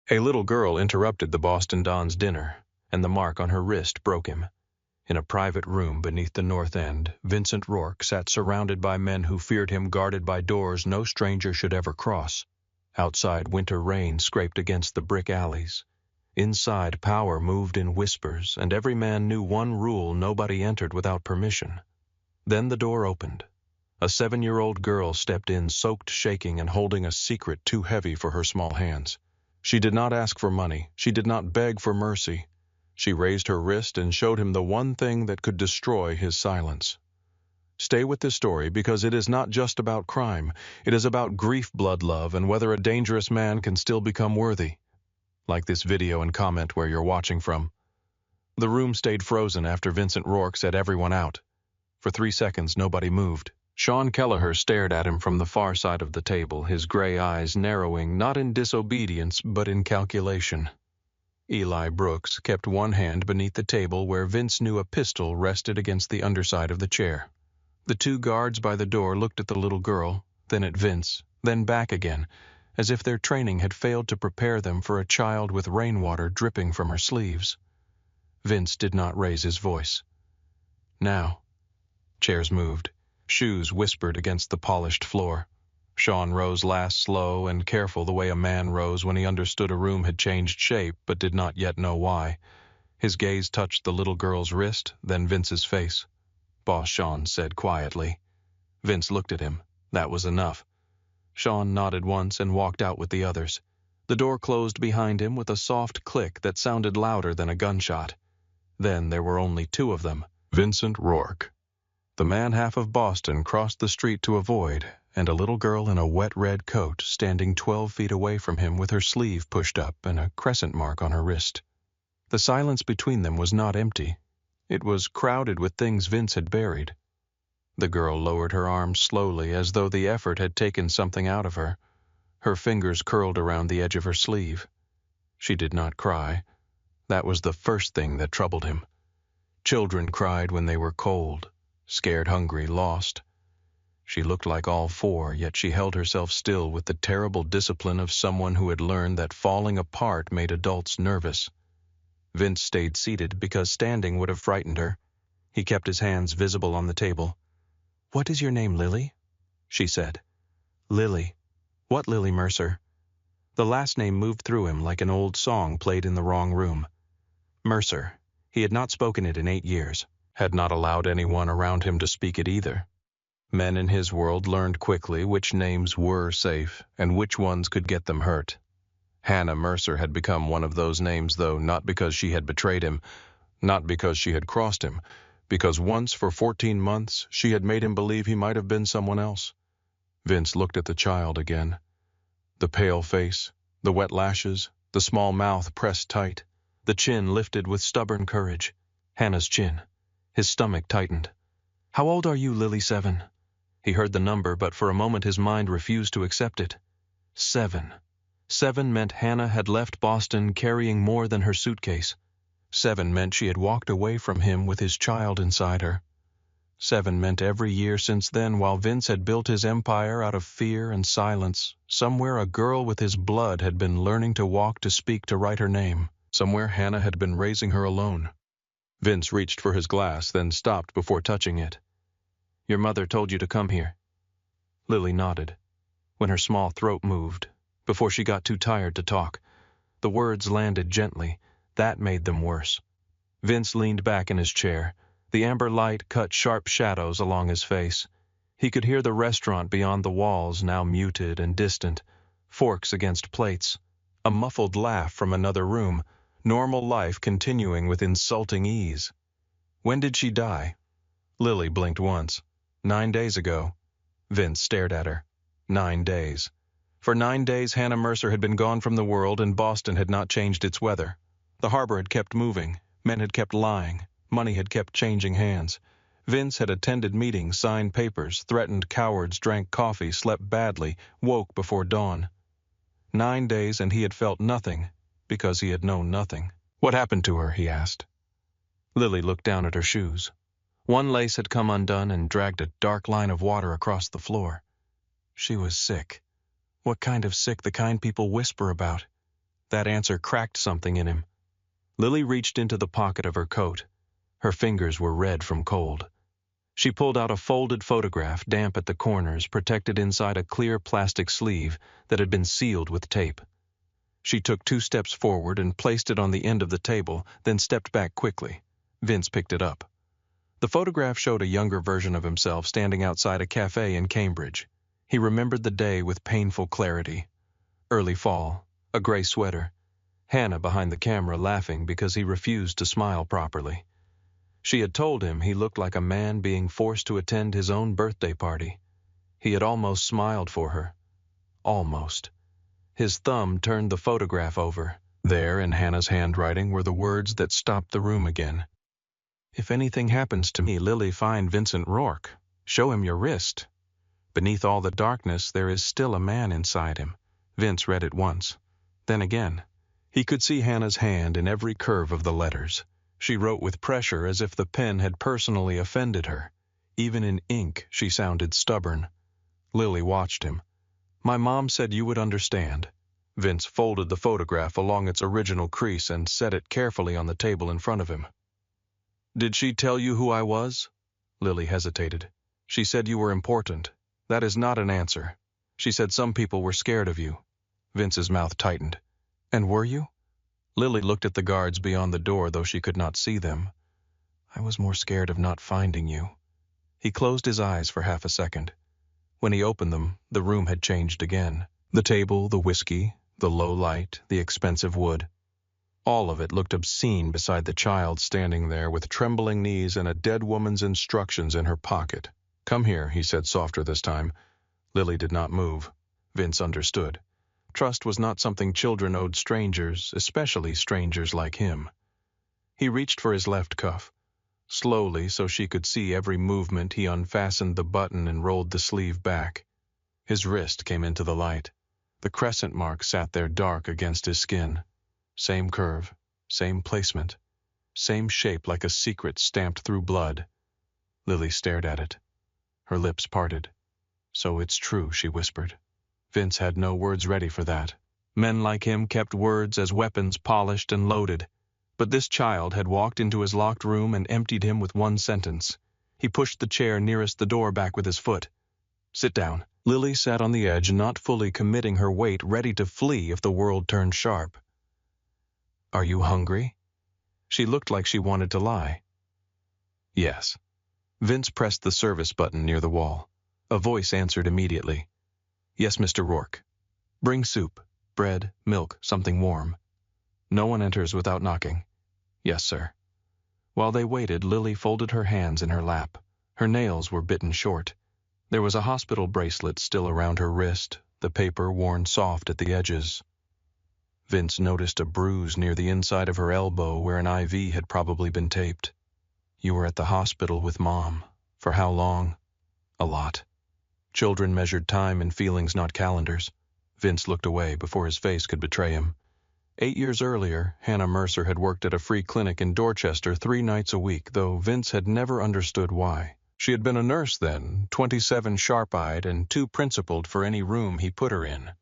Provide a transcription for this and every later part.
A little girl interrupted the Boston Don's dinner, and the mark on her wrist broke him. In a private room beneath the North End, Vincent Rourke sat surrounded by men who feared him, guarded by doors no stranger should ever cross. Outside, winter rain scraped against the brick alleys. Inside, power moved in whispers, and every man knew one rule: nobody entered without permission. Then the door opened. A 7-year-old girl stepped in, soaked, shaking, and holding a secret too heavy for her small hands. She did not ask for money. She did not beg for mercy. She raised her wrist and showed him the one thing that could destroy his silence. Stay with this story, because it is not just about crime. It is about grief, blood, love, and whether a dangerous man can still become worthy. Like this video and comment where you're watching from. The room stayed frozen after Vincent Rourke said everyone out. For 3 seconds, nobody moved. Sean Kelleher stared at him from the far side of the table, his gray eyes narrowing, not in disobedience, but in calculation. Eli Brooks kept one hand beneath the table where Vince knew a pistol rested against the underside of the chair. The 2 guards by the door looked at the little girl, then at Vince, then back again, as if their training had failed to prepare them for a child with rainwater dripping from her sleeves. Vince did not raise his voice. Now. Chairs moved. Shoes whispered against the polished floor. Sean rose last, slow and careful, the way a man rose when he understood a room had changed shape but did not yet know why. His gaze touched the little girl's wrist, then Vince's face. "Boss," Sean said quietly. Vince looked at him. That was enough. Sean nodded once and walked out with the others. The door closed behind him with a soft click that sounded louder than a gunshot. Then there were only 2 of them. Vincent Rourke. The man half of Boston crossed the street to avoid, and a little girl in a wet red coat standing 12 feet away from him with her sleeve pushed up and a crescent mark on her wrist. The silence between them was not empty. It was crowded with things Vince had buried. The girl lowered her arms slowly, as though the effort had taken something out of her. Her fingers curled around the edge of her sleeve. She did not cry. That was the first thing that troubled him. Children cried when they were cold, scared, hungry, lost. She looked like all 4, yet she held herself still with the terrible discipline of someone who had learned that falling apart made adults nervous. Vince stayed seated because standing would have frightened her. He kept his hands visible on the table. "What is your name, Lily?" she said. "Lily. What Lily Mercer?" The last name moved through him like an old song played in the wrong room. Mercer. He had not spoken it in 8 years, had not allowed anyone around him to speak it either. Men in his world learned quickly which names were safe and which ones could get them hurt. Hannah Mercer had become one of those names, though, not because she had betrayed him, not because she had crossed him, because once for 14 months she had made him believe he might have been someone else. Vince looked at the child again. The pale face, the wet lashes, the small mouth pressed tight, the chin lifted with stubborn courage. Hannah's chin. His stomach tightened. "How old are you, Lily?" 7. He heard the number, but for a moment his mind refused to accept it. 7. 7 meant Hannah had left Boston carrying more than her suitcase. 7 meant she had walked away from him with his child inside her. 7 meant every year since then, while Vince had built his empire out of fear and silence, somewhere a girl with his blood had been learning to walk, to speak, to write her name. Somewhere Hannah had been raising her alone. Vince reached for his glass, then stopped before touching it. "Your mother told you to come here." Lily nodded. When her small throat moved, before she got too tired to talk, the words landed gently. That made them worse. Vince leaned back in his chair. The amber light cut sharp shadows along his face. He could hear the restaurant beyond the walls, now muted and distant. Forks against plates. A muffled laugh from another room. Normal life continuing with insulting ease. When did she die? Lily blinked once. 9 days ago. Vince stared at her. 9 days. For 9 days Hannah Mercer had been gone from the world, and Boston had not changed its weather. The harbor had kept moving. Men had kept lying. Money had kept changing hands. Vince had attended meetings, signed papers, threatened cowards, drank coffee, slept badly, woke before dawn. 9 days, and he had felt nothing, because he had known nothing. "What happened to her?" he asked. Lily looked down at her shoes. One lace had come undone and dragged a dark line of water across the floor. She was sick. What kind of sick? The kind people whisper about. That answer cracked something in him. Lily reached into the pocket of her coat. Her fingers were red from cold. She pulled out a folded photograph, damp at the corners, protected inside a clear plastic sleeve that had been sealed with tape. She took 2 steps forward and placed it on the end of the table, then stepped back quickly. Vince picked it up. The photograph showed a younger version of himself standing outside a cafe in Cambridge. He remembered the day with painful clarity. Early fall, a gray sweater. Hannah behind the camera laughing because he refused to smile properly. She had told him he looked like a man being forced to attend his own birthday party. He had almost smiled for her. Almost. His thumb turned the photograph over. There, in Hannah's handwriting, were the words that stopped the room again. "If anything happens to me, Lily, find Vincent Rourke. Show him your wrist. Beneath all the darkness, there is still a man inside him." Vince read it once. Then again. He could see Hannah's hand in every curve of the letters. She wrote with pressure as if the pen had personally offended her. Even in ink, she sounded stubborn. Lily watched him. "My mom said you would understand." Vince folded the photograph along its original crease and set it carefully on the table in front of him. "Did she tell you who I was?" Lily hesitated. "She said you were important. That is not an answer. She said some people were scared of you." Vince's mouth tightened. "And were you?" Lily looked at the guards beyond the door, though she could not see them. "I was more scared of not finding you." He closed his eyes for half a second. When he opened them, the room had changed again. The table, the whiskey, the low light, the expensive wood. All of it looked obscene beside the child standing there with trembling knees and a dead woman's instructions in her pocket. "Come here," he said softer this time. Lily did not move. Vince understood. Trust was not something children owed strangers, especially strangers like him. He reached for his left cuff. Slowly, so she could see every movement, he unfastened the button and rolled the sleeve back. His wrist came into the light. The crescent mark sat there dark against his skin. Same curve, same placement, same shape like a secret stamped through blood. Lily stared at it. Her lips parted. "So it's true," she whispered. Vince had no words ready for that. Men like him kept words as weapons, polished and loaded. But this child had walked into his locked room and emptied him with one sentence. He pushed the chair nearest the door back with his foot. "Sit down." Lily sat on the edge, not fully committing her weight, ready to flee if the world turned sharp. "Are you hungry?" She looked like she wanted to lie. "Yes." Vince pressed the service button near the wall. A voice answered immediately. "Yes, Mr. Rourke. Bring soup, bread, milk, something warm. No one enters without knocking." "Yes, sir." While they waited, Lily folded her hands in her lap. Her nails were bitten short. There was a hospital bracelet still around her wrist, the paper worn soft at the edges. Vince noticed a bruise near the inside of her elbow where an IV had probably been taped. "You were at the hospital with Mom. For how long?" "A lot." Children measured time in feelings, not calendars. Vince looked away before his face could betray him. 8 years earlier, Hannah Mercer had worked at a free clinic in Dorchester 3 nights a week, though Vince had never understood why. She had been a nurse then, 27 sharp-eyed and too principled for any room he put her in.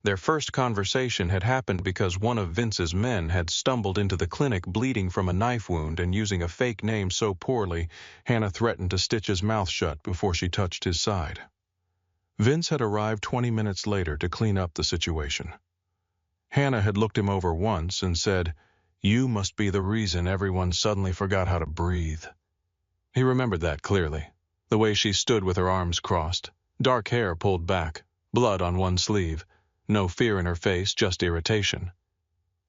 Their first conversation had happened because one of Vince's men had stumbled into the clinic bleeding from a knife wound, and using a fake name so poorly, Hannah threatened to stitch his mouth shut before she touched his side. Vince had arrived 20 minutes later to clean up the situation. Hannah had looked him over once and said, "You must be the reason everyone suddenly forgot how to breathe." He remembered that clearly. The way she stood with her arms crossed, dark hair pulled back, blood on one sleeve, no fear in her face, just irritation.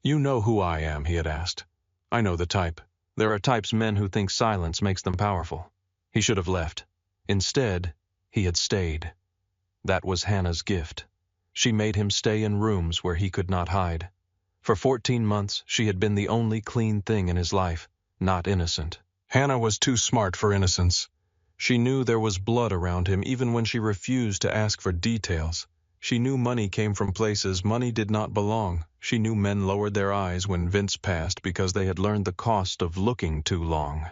"You know who I am?" he had asked. "I know the type. There are types men who think silence makes them powerful." He should have left. Instead, he had stayed. That was Hannah's gift. She made him stay in rooms where he could not hide. For 14 months, she had been the only clean thing in his life, not innocent. Hannah was too smart for innocence. She knew there was blood around him even when she refused to ask for details. She knew money came from places money did not belong. She knew men lowered their eyes when Vince passed because they had learned the cost of looking too long.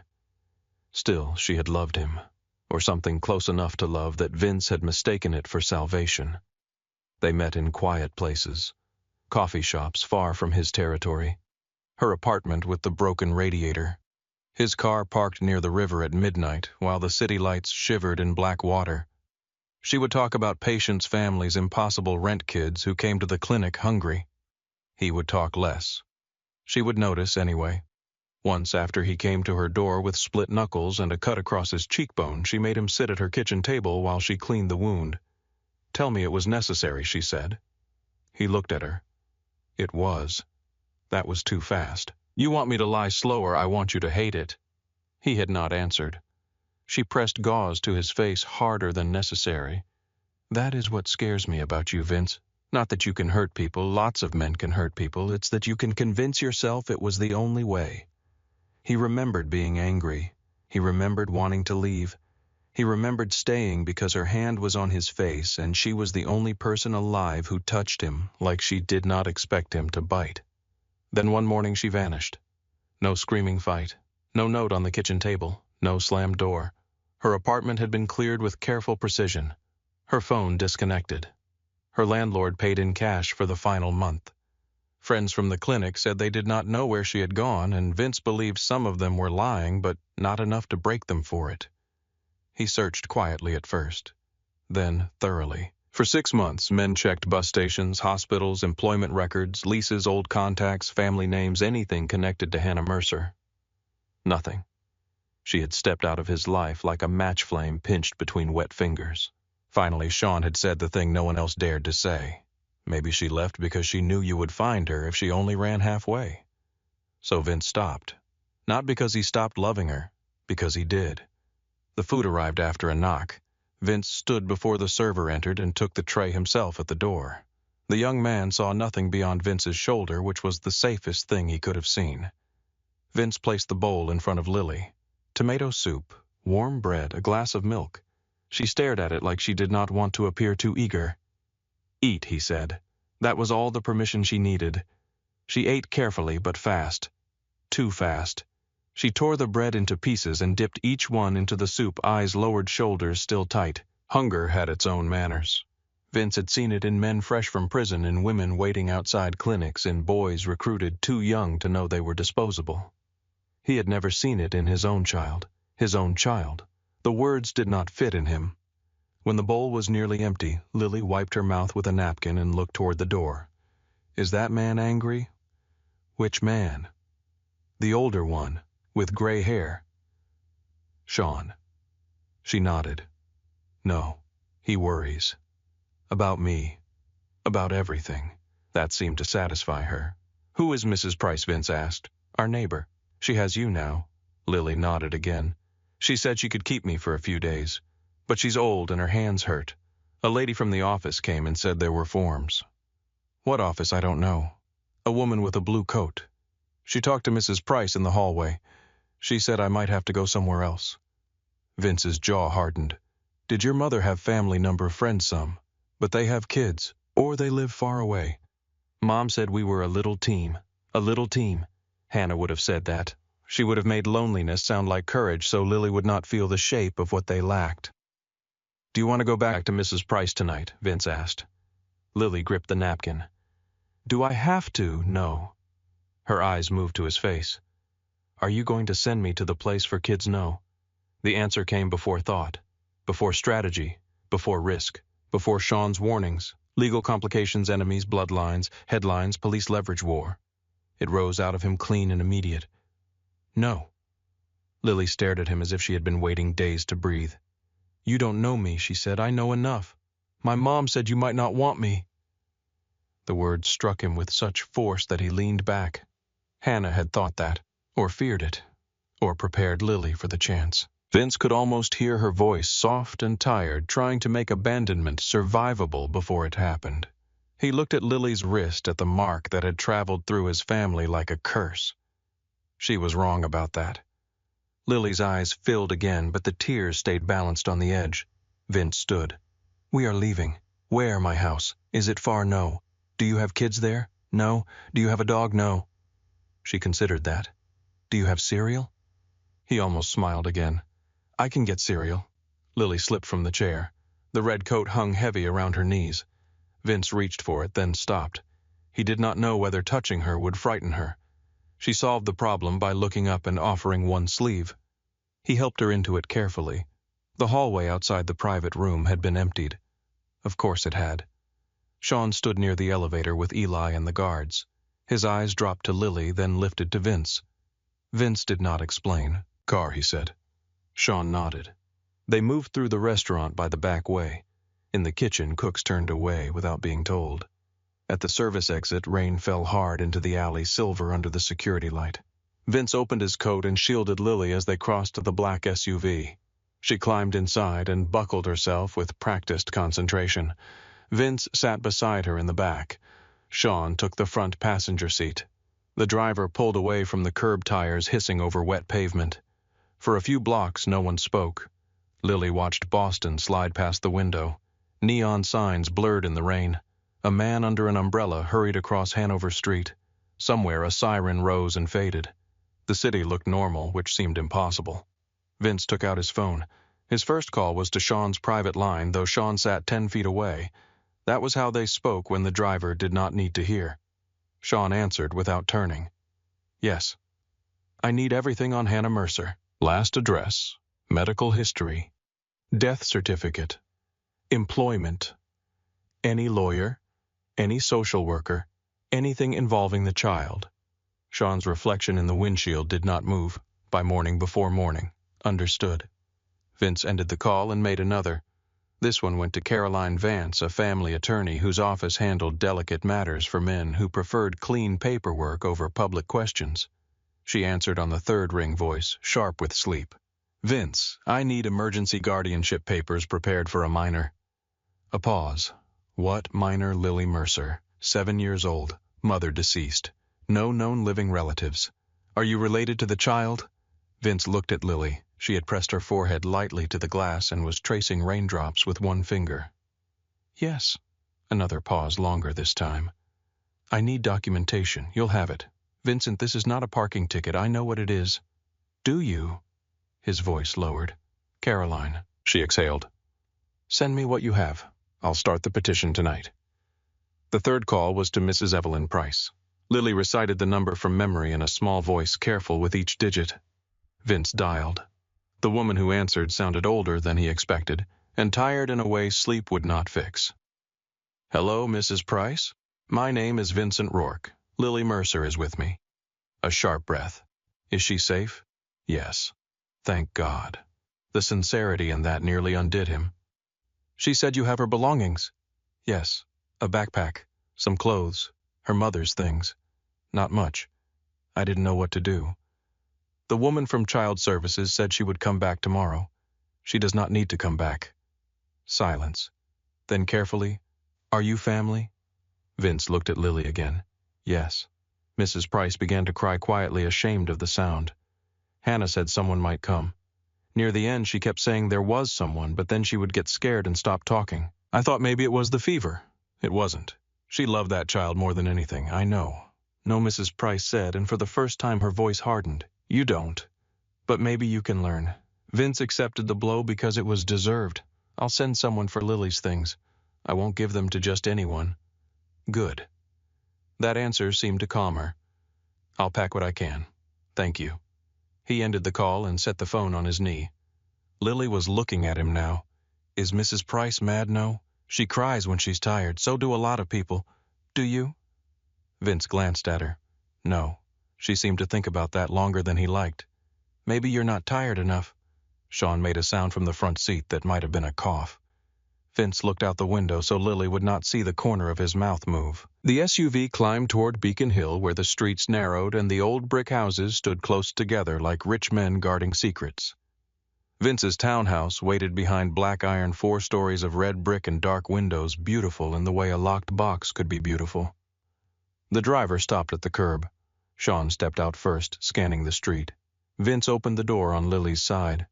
Still, she had loved him, or something close enough to love that Vince had mistaken it for salvation. They met in quiet places. Coffee shops far from his territory. Her apartment with the broken radiator. His car parked near the river at midnight while the city lights shivered in black water. She would talk about patients' families' impossible rent kids who came to the clinic hungry. He would talk less. She would notice anyway. Once after he came to her door with split knuckles and a cut across his cheekbone, she made him sit at her kitchen table while she cleaned the wound. "Tell me it was necessary," she said. He looked at her. It was. That was too fast. "You want me to lie slower, I want you to hate it." He had not answered. She pressed gauze to his face harder than necessary. "That is what scares me about you, Vince. Not that you can hurt people, lots of men can hurt people, it's that you can convince yourself it was the only way." He remembered being angry. He remembered wanting to leave. He remembered staying because her hand was on his face and she was the only person alive who touched him like she did not expect him to bite. Then one morning she vanished. No screaming fight. No note on the kitchen table. No slammed door. Her apartment had been cleared with careful precision. Her phone disconnected. Her landlord paid in cash for the final month. Friends from the clinic said they did not know where she had gone, and Vince believed some of them were lying, but not enough to break them for it. He searched quietly at first, then thoroughly. For 6 months, men checked bus stations, hospitals, employment records, leases, old contacts, family names, anything connected to Hannah Mercer. Nothing. She had stepped out of his life like a match flame pinched between wet fingers. Finally, Sean had said the thing no one else dared to say. Maybe she left because she knew you would find her if she only ran halfway. So Vince stopped. Not because he stopped loving her, because he did. The food arrived after a knock. Vince stood before the server entered and took the tray himself at the door. The young man saw nothing beyond Vince's shoulder, which was the safest thing he could have seen. Vince placed the bowl in front of Lily. Tomato soup, warm bread, a glass of milk. She stared at it like she did not want to appear too eager. "Eat," he said. That was all the permission she needed. She ate carefully but fast. Too fast. She tore the bread into pieces and dipped each one into the soup, eyes lowered, shoulders still tight. Hunger had its own manners. Vince had seen it in men fresh from prison, in women waiting outside clinics, in boys recruited too young to know they were disposable. He had never seen it in his own child. His own child. The words did not fit in him. When the bowl was nearly empty, Lily wiped her mouth with a napkin and looked toward the door. "Is that man angry?" "Which man?" "The older one, with gray hair." "Sean." She nodded. "No, he worries. About me. About everything." That seemed to satisfy her. "Who is Mrs. Price?" Vince asked. "Our neighbor. She has you now." Lily nodded again. "She said she could keep me for a few days. But she's old and her hands hurt. A lady from the office came and said there were forms." "What office?" "I don't know. A woman with a blue coat. She talked to Mrs. Price in the hallway. She said I might have to go somewhere else." Vince's jaw hardened. "Did your mother have family number friends some? But they have kids, or they live far away." "Mom said we were a little team. A little team." Hannah would have said that. She would have made loneliness sound like courage so Lily would not feel the shape of what they lacked. "Do you want to go back to Mrs. Price tonight?" Vince asked. Lily gripped the napkin. "Do I have to?" "No." Her eyes moved to his face. "Are you going to send me to the place for kids? No." The answer came before thought, before strategy, before risk, before Sean's warnings, legal complications, enemies, bloodlines, headlines, police leverage war. It rose out of him clean and immediate. "No." Lily stared at him as if she had been waiting days to breathe. "You don't know me," she said. "I know enough. My mom said you might not want me." The words struck him with such force that he leaned back. Hannah had thought that, or feared it, or prepared Lily for the chance. Vince could almost hear her voice, soft and tired, trying to make abandonment survivable before it happened. He looked at Lily's wrist, at the mark that had traveled through his family like a curse. She was wrong about that. Lily's eyes filled again, but the tears stayed balanced on the edge. Vince stood. "We are leaving. Where, my house? Is it far? No. Do you have kids there? No. Do you have a dog? No." She considered that. "Do you have cereal?" He almost smiled again. "I can get cereal." Lily slipped from the chair. The red coat hung heavy around her knees. Vince reached for it, then stopped. He did not know whether touching her would frighten her. She solved the problem by looking up and offering one sleeve. He helped her into it carefully. The hallway outside the private room had been emptied. Of course it had. Sean stood near the elevator with Eli and the guards. His eyes dropped to Lily, then lifted to Vince. Vince did not explain. "Car," he said. Sean nodded. They moved through the restaurant by the back way. In the kitchen, cooks turned away without being told. At the service exit, rain fell hard into the alley, silver under the security light. Vince opened his coat and shielded Lily as they crossed the black SUV. She climbed inside and buckled herself with practiced concentration. Vince sat beside her in the back. Sean took the front passenger seat. The driver pulled away from the curb tires, hissing over wet pavement. For a few blocks, no one spoke. Lily watched Boston slide past the window. Neon signs blurred in the rain. A man under an umbrella hurried across Hanover Street. Somewhere a siren rose and faded. The city looked normal, which seemed impossible. Vince took out his phone. His first call was to Sean's private line, though Sean sat 10 feet away. That was how they spoke when the driver did not need to hear. Sean answered without turning. "Yes. I need everything on Hannah Mercer. Last address, medical history, death certificate, employment, any lawyer, any social worker, anything involving the child." Sean's reflection in the windshield did not move. By morning before morning. Understood. Vince ended the call and made another. This one went to Caroline Vance, a family attorney whose office handled delicate matters for men who preferred clean paperwork over public questions. She answered on the third ring voice, sharp with sleep. "Vince, I need emergency guardianship papers prepared for a minor." A pause. What minor? Lily Mercer, 7 years old, mother deceased. No known living relatives. "Are you related to the child?" Vince looked at Lily. She had pressed her forehead lightly to the glass and was tracing raindrops with one finger. "Yes." Another pause, longer this time. "I need documentation. You'll have it. Vincent, this is not a parking ticket. I know what it is." "Do you?" His voice lowered. "Caroline," she exhaled. "Send me what you have. I'll start the petition tonight." The third call was to Mrs. Evelyn Price. Lily recited the number from memory in a small voice, careful with each digit. Vince dialed. The woman who answered sounded older than he expected, and tired in a way sleep would not fix. "Hello, Mrs. Price? My name is Vincent Rourke. Lily Mercer is with me." A sharp breath. "Is she safe?" "Yes." Thank God. The sincerity in that nearly undid him. "She said you have her belongings?" "Yes. A backpack, some clothes, her mother's things. Not much. I didn't know what to do. The woman from Child Services said she would come back tomorrow. She does not need to come back." Silence. Then carefully, "Are you family?" Vince looked at Lily again. "Yes." Mrs. Price began to cry quietly, ashamed of the sound. Hannah said someone might come. Near the end, she kept saying there was someone, but then she would get scared and stop talking. "I thought maybe it was the fever." It wasn't. She loved that child more than anything, I know. "No," Mrs. Price said, and for the first time her voice hardened. "You don't. But maybe you can learn." Vince accepted the blow because it was deserved. "I'll send someone for Lily's things. I won't give them to just anyone." "Good." That answer seemed to calm her. "I'll pack what I can. Thank you." He ended the call and set the phone on his knee. Lily was looking at him now. Is Mrs. Price mad? No. She cries when she's tired. So do a lot of people. Do you? Vince glanced at her. No. She seemed to think about that longer than he liked. "Maybe you're not tired enough." Sean made a sound from the front seat that might have been a cough. Vince looked out the window so Lily would not see the corner of his mouth move. The SUV climbed toward Beacon Hill, where the streets narrowed and the old brick houses stood close together like rich men guarding secrets. Vince's townhouse waited behind black iron 4 stories of red brick and dark windows, beautiful in the way a locked box could be beautiful. The driver stopped at the curb. Sean stepped out first, scanning the street. Vince opened the door on Lily's side.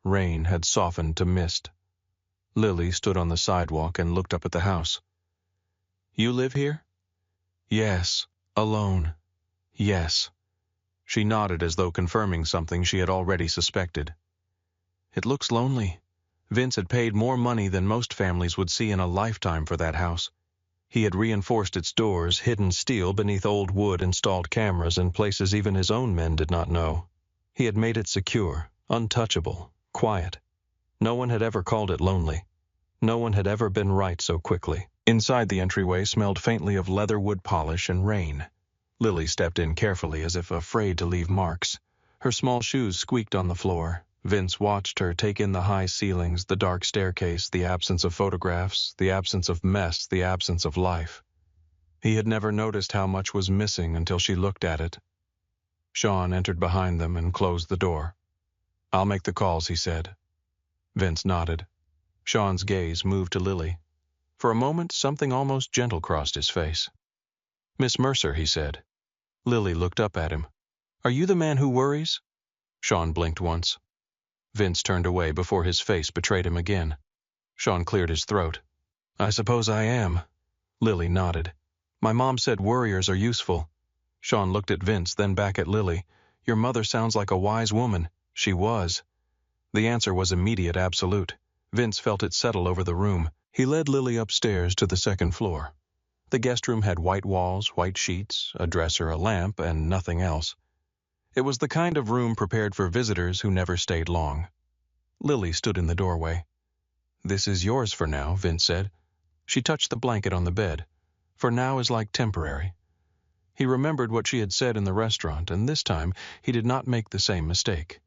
Rain had softened to mist. Lily stood on the sidewalk and looked up at the house. "You live here?" "Yes. Alone." "Yes." She nodded as though confirming something she had already suspected. "It looks lonely." Vince had paid more money than most families would see in a lifetime for that house. He had reinforced its doors, hidden steel beneath old wood, installed cameras in places even his own men did not know. He had made it secure, untouchable, quiet. No one had ever called it lonely. No one had ever been right so quickly. Inside, the entryway smelled faintly of leather wood polish and rain. Lily stepped in carefully, as if afraid to leave marks. Her small shoes squeaked on the floor. Vince watched her take in the high ceilings, the dark staircase, the absence of photographs, the absence of mess, the absence of life. He had never noticed how much was missing until she looked at it. Sean entered behind them and closed the door. "I'll make the calls," he said. Vince nodded. Sean's gaze moved to Lily. For a moment, something almost gentle crossed his face. "Miss Mercer," he said. Lily looked up at him. "Are you the man who worries?" Sean blinked once. Vince turned away before his face betrayed him again. Sean cleared his throat. "I suppose I am." Lily nodded. "My mom said worriers are useful." Sean looked at Vince, then back at Lily. "Your mother sounds like a wise woman." "She was." The answer was immediate, absolute. Vince felt it settle over the room. He led Lily upstairs to the second floor. The guest room had white walls, white sheets, a dresser, a lamp, and nothing else. It was the kind of room prepared for visitors who never stayed long. Lily stood in the doorway. "This is yours for now," Vince said. She touched the blanket on the bed. "For now" is like temporary. He remembered what she had said in the restaurant, and this time he did not make the same mistake.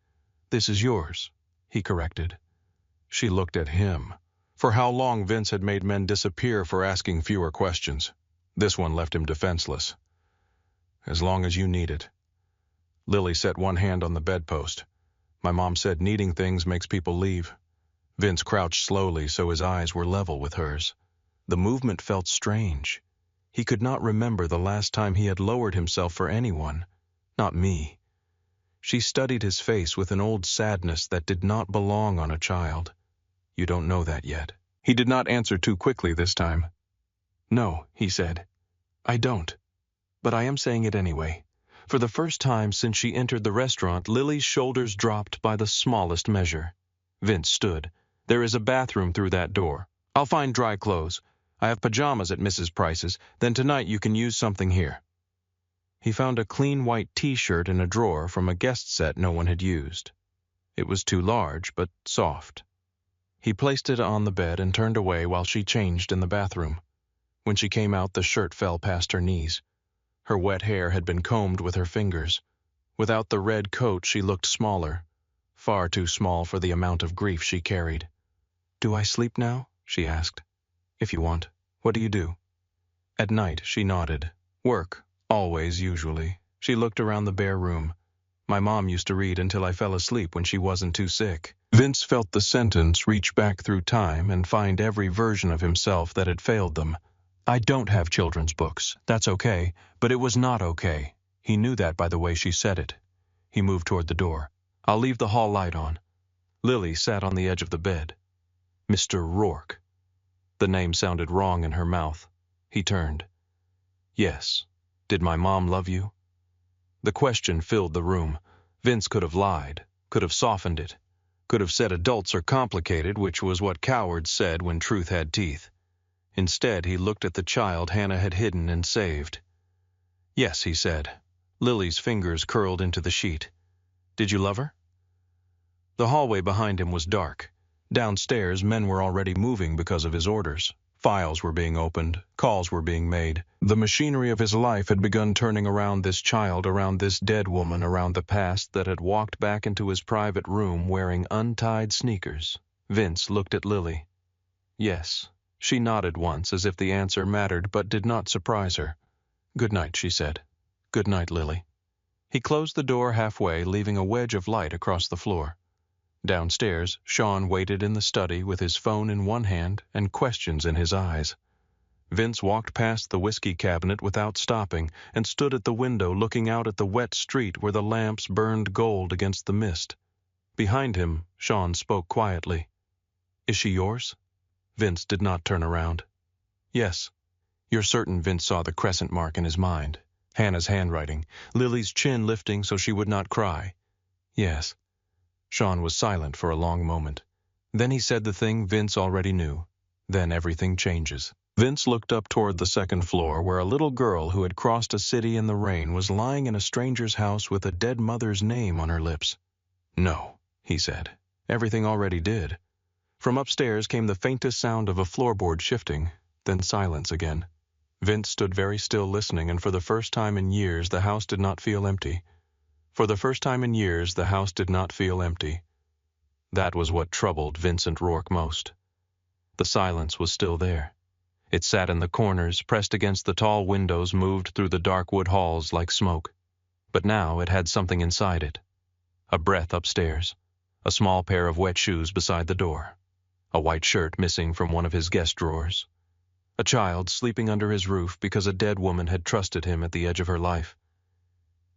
"This is yours," he corrected. She looked at him. For how long Vince had made men disappear for asking fewer questions. This one left him defenseless. "As long as you need it." Lily set one hand on the bedpost. "My mom said needing things makes people leave." Vince crouched slowly so his eyes were level with hers. The movement felt strange. He could not remember the last time he had lowered himself for anyone. Not me. She studied his face with an old sadness that did not belong on a child. "You don't know that yet." He did not answer too quickly this time. "No," he said. "I don't. But I am saying it anyway." For the first time since she entered the restaurant, Lily's shoulders dropped by the smallest measure. Vince stood. "There is a bathroom through that door. I'll find dry clothes. I have pajamas at Mrs. Price's. Then tonight you can use something here." He found a clean white t-shirt in a drawer from a guest set no one had used. It was too large, but soft. He placed it on the bed and turned away while she changed in the bathroom. When she came out, the shirt fell past her knees. Her wet hair had been combed with her fingers. Without the red coat, she looked smaller, far too small for the amount of grief she carried. "Do I sleep now?" she asked. "If you want. What do you do?" "At night," she nodded. "Work. Always, usually." She looked around the bare room. "My mom used to read until I fell asleep when she wasn't too sick." Vince felt the sentence reach back through time and find every version of himself that had failed them. "I don't have children's books. That's okay." But it was not okay. He knew that by the way she said it. He moved toward the door. "I'll leave the hall light on." Lily sat on the edge of the bed. "Mr. Rourke." The name sounded wrong in her mouth. He turned. "Yes. Did my mom love you?" The question filled the room. Vince could have lied, could have softened it, could have said adults are complicated, which was what cowards said when truth had teeth. Instead, he looked at the child Hannah had hidden and saved. "Yes," he said. Lily's fingers curled into the sheet. "Did you love her?" The hallway behind him was dark. Downstairs, men were already moving because of his orders. Files were being opened. Calls were being made. The machinery of his life had begun turning around this child, around this dead woman, around the past that had walked back into his private room wearing untied sneakers. Vince looked at Lily. "Yes." She nodded once, as if the answer mattered but did not surprise her. "Good night," she said. "Good night, Lily." He closed the door halfway, leaving a wedge of light across the floor. Downstairs, Sean waited in the study with his phone in one hand and questions in his eyes. Vince walked past the whiskey cabinet without stopping and stood at the window looking out at the wet street where the lamps burned gold against the mist. Behind him, Sean spoke quietly. "Is she yours?" Vince did not turn around. "Yes." "You're certain?" Vince saw the crescent mark in his mind. Hannah's handwriting. Lily's chin lifting so she would not cry. "Yes." Sean was silent for a long moment. Then he said the thing Vince already knew. "Then everything changes." Vince looked up toward the second floor where a little girl who had crossed a city in the rain was lying in a stranger's house with a dead mother's name on her lips. "No," he said. "Everything already did." From upstairs came the faintest sound of a floorboard shifting, then silence again. Vince stood very still listening, and for the first time in years the house did not feel empty. For the first time in years the house did not feel empty. That was what troubled Vincent Rourke most. The silence was still there. It sat in the corners, pressed against the tall windows, moved through the dark wood halls like smoke. But now it had something inside it. A breath upstairs. A small pair of wet shoes beside the door. A white shirt missing from one of his guest drawers. A child sleeping under his roof because a dead woman had trusted him at the edge of her life.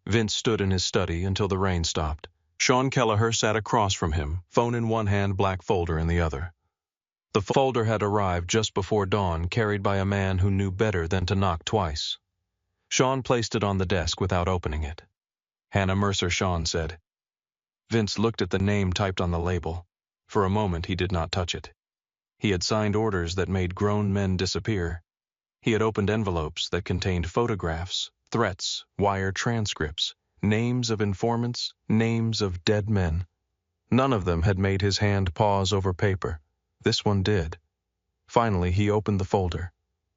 Vince stood in his study until the rain stopped. Sean Kelleher sat across from him, phone in one hand, black folder in the other. The folder had arrived just before dawn, carried by a man who knew better than to knock twice. Sean placed it on the desk without opening it. "Hannah Mercer," Sean said. Vince looked at the name typed on the label. For a moment he did not touch it. He had signed orders that made grown men disappear. He had opened envelopes that contained photographs, threats, wire transcripts, names of informants, names of dead men. None of them had made his hand pause over paper. This one did. Finally, he opened the folder.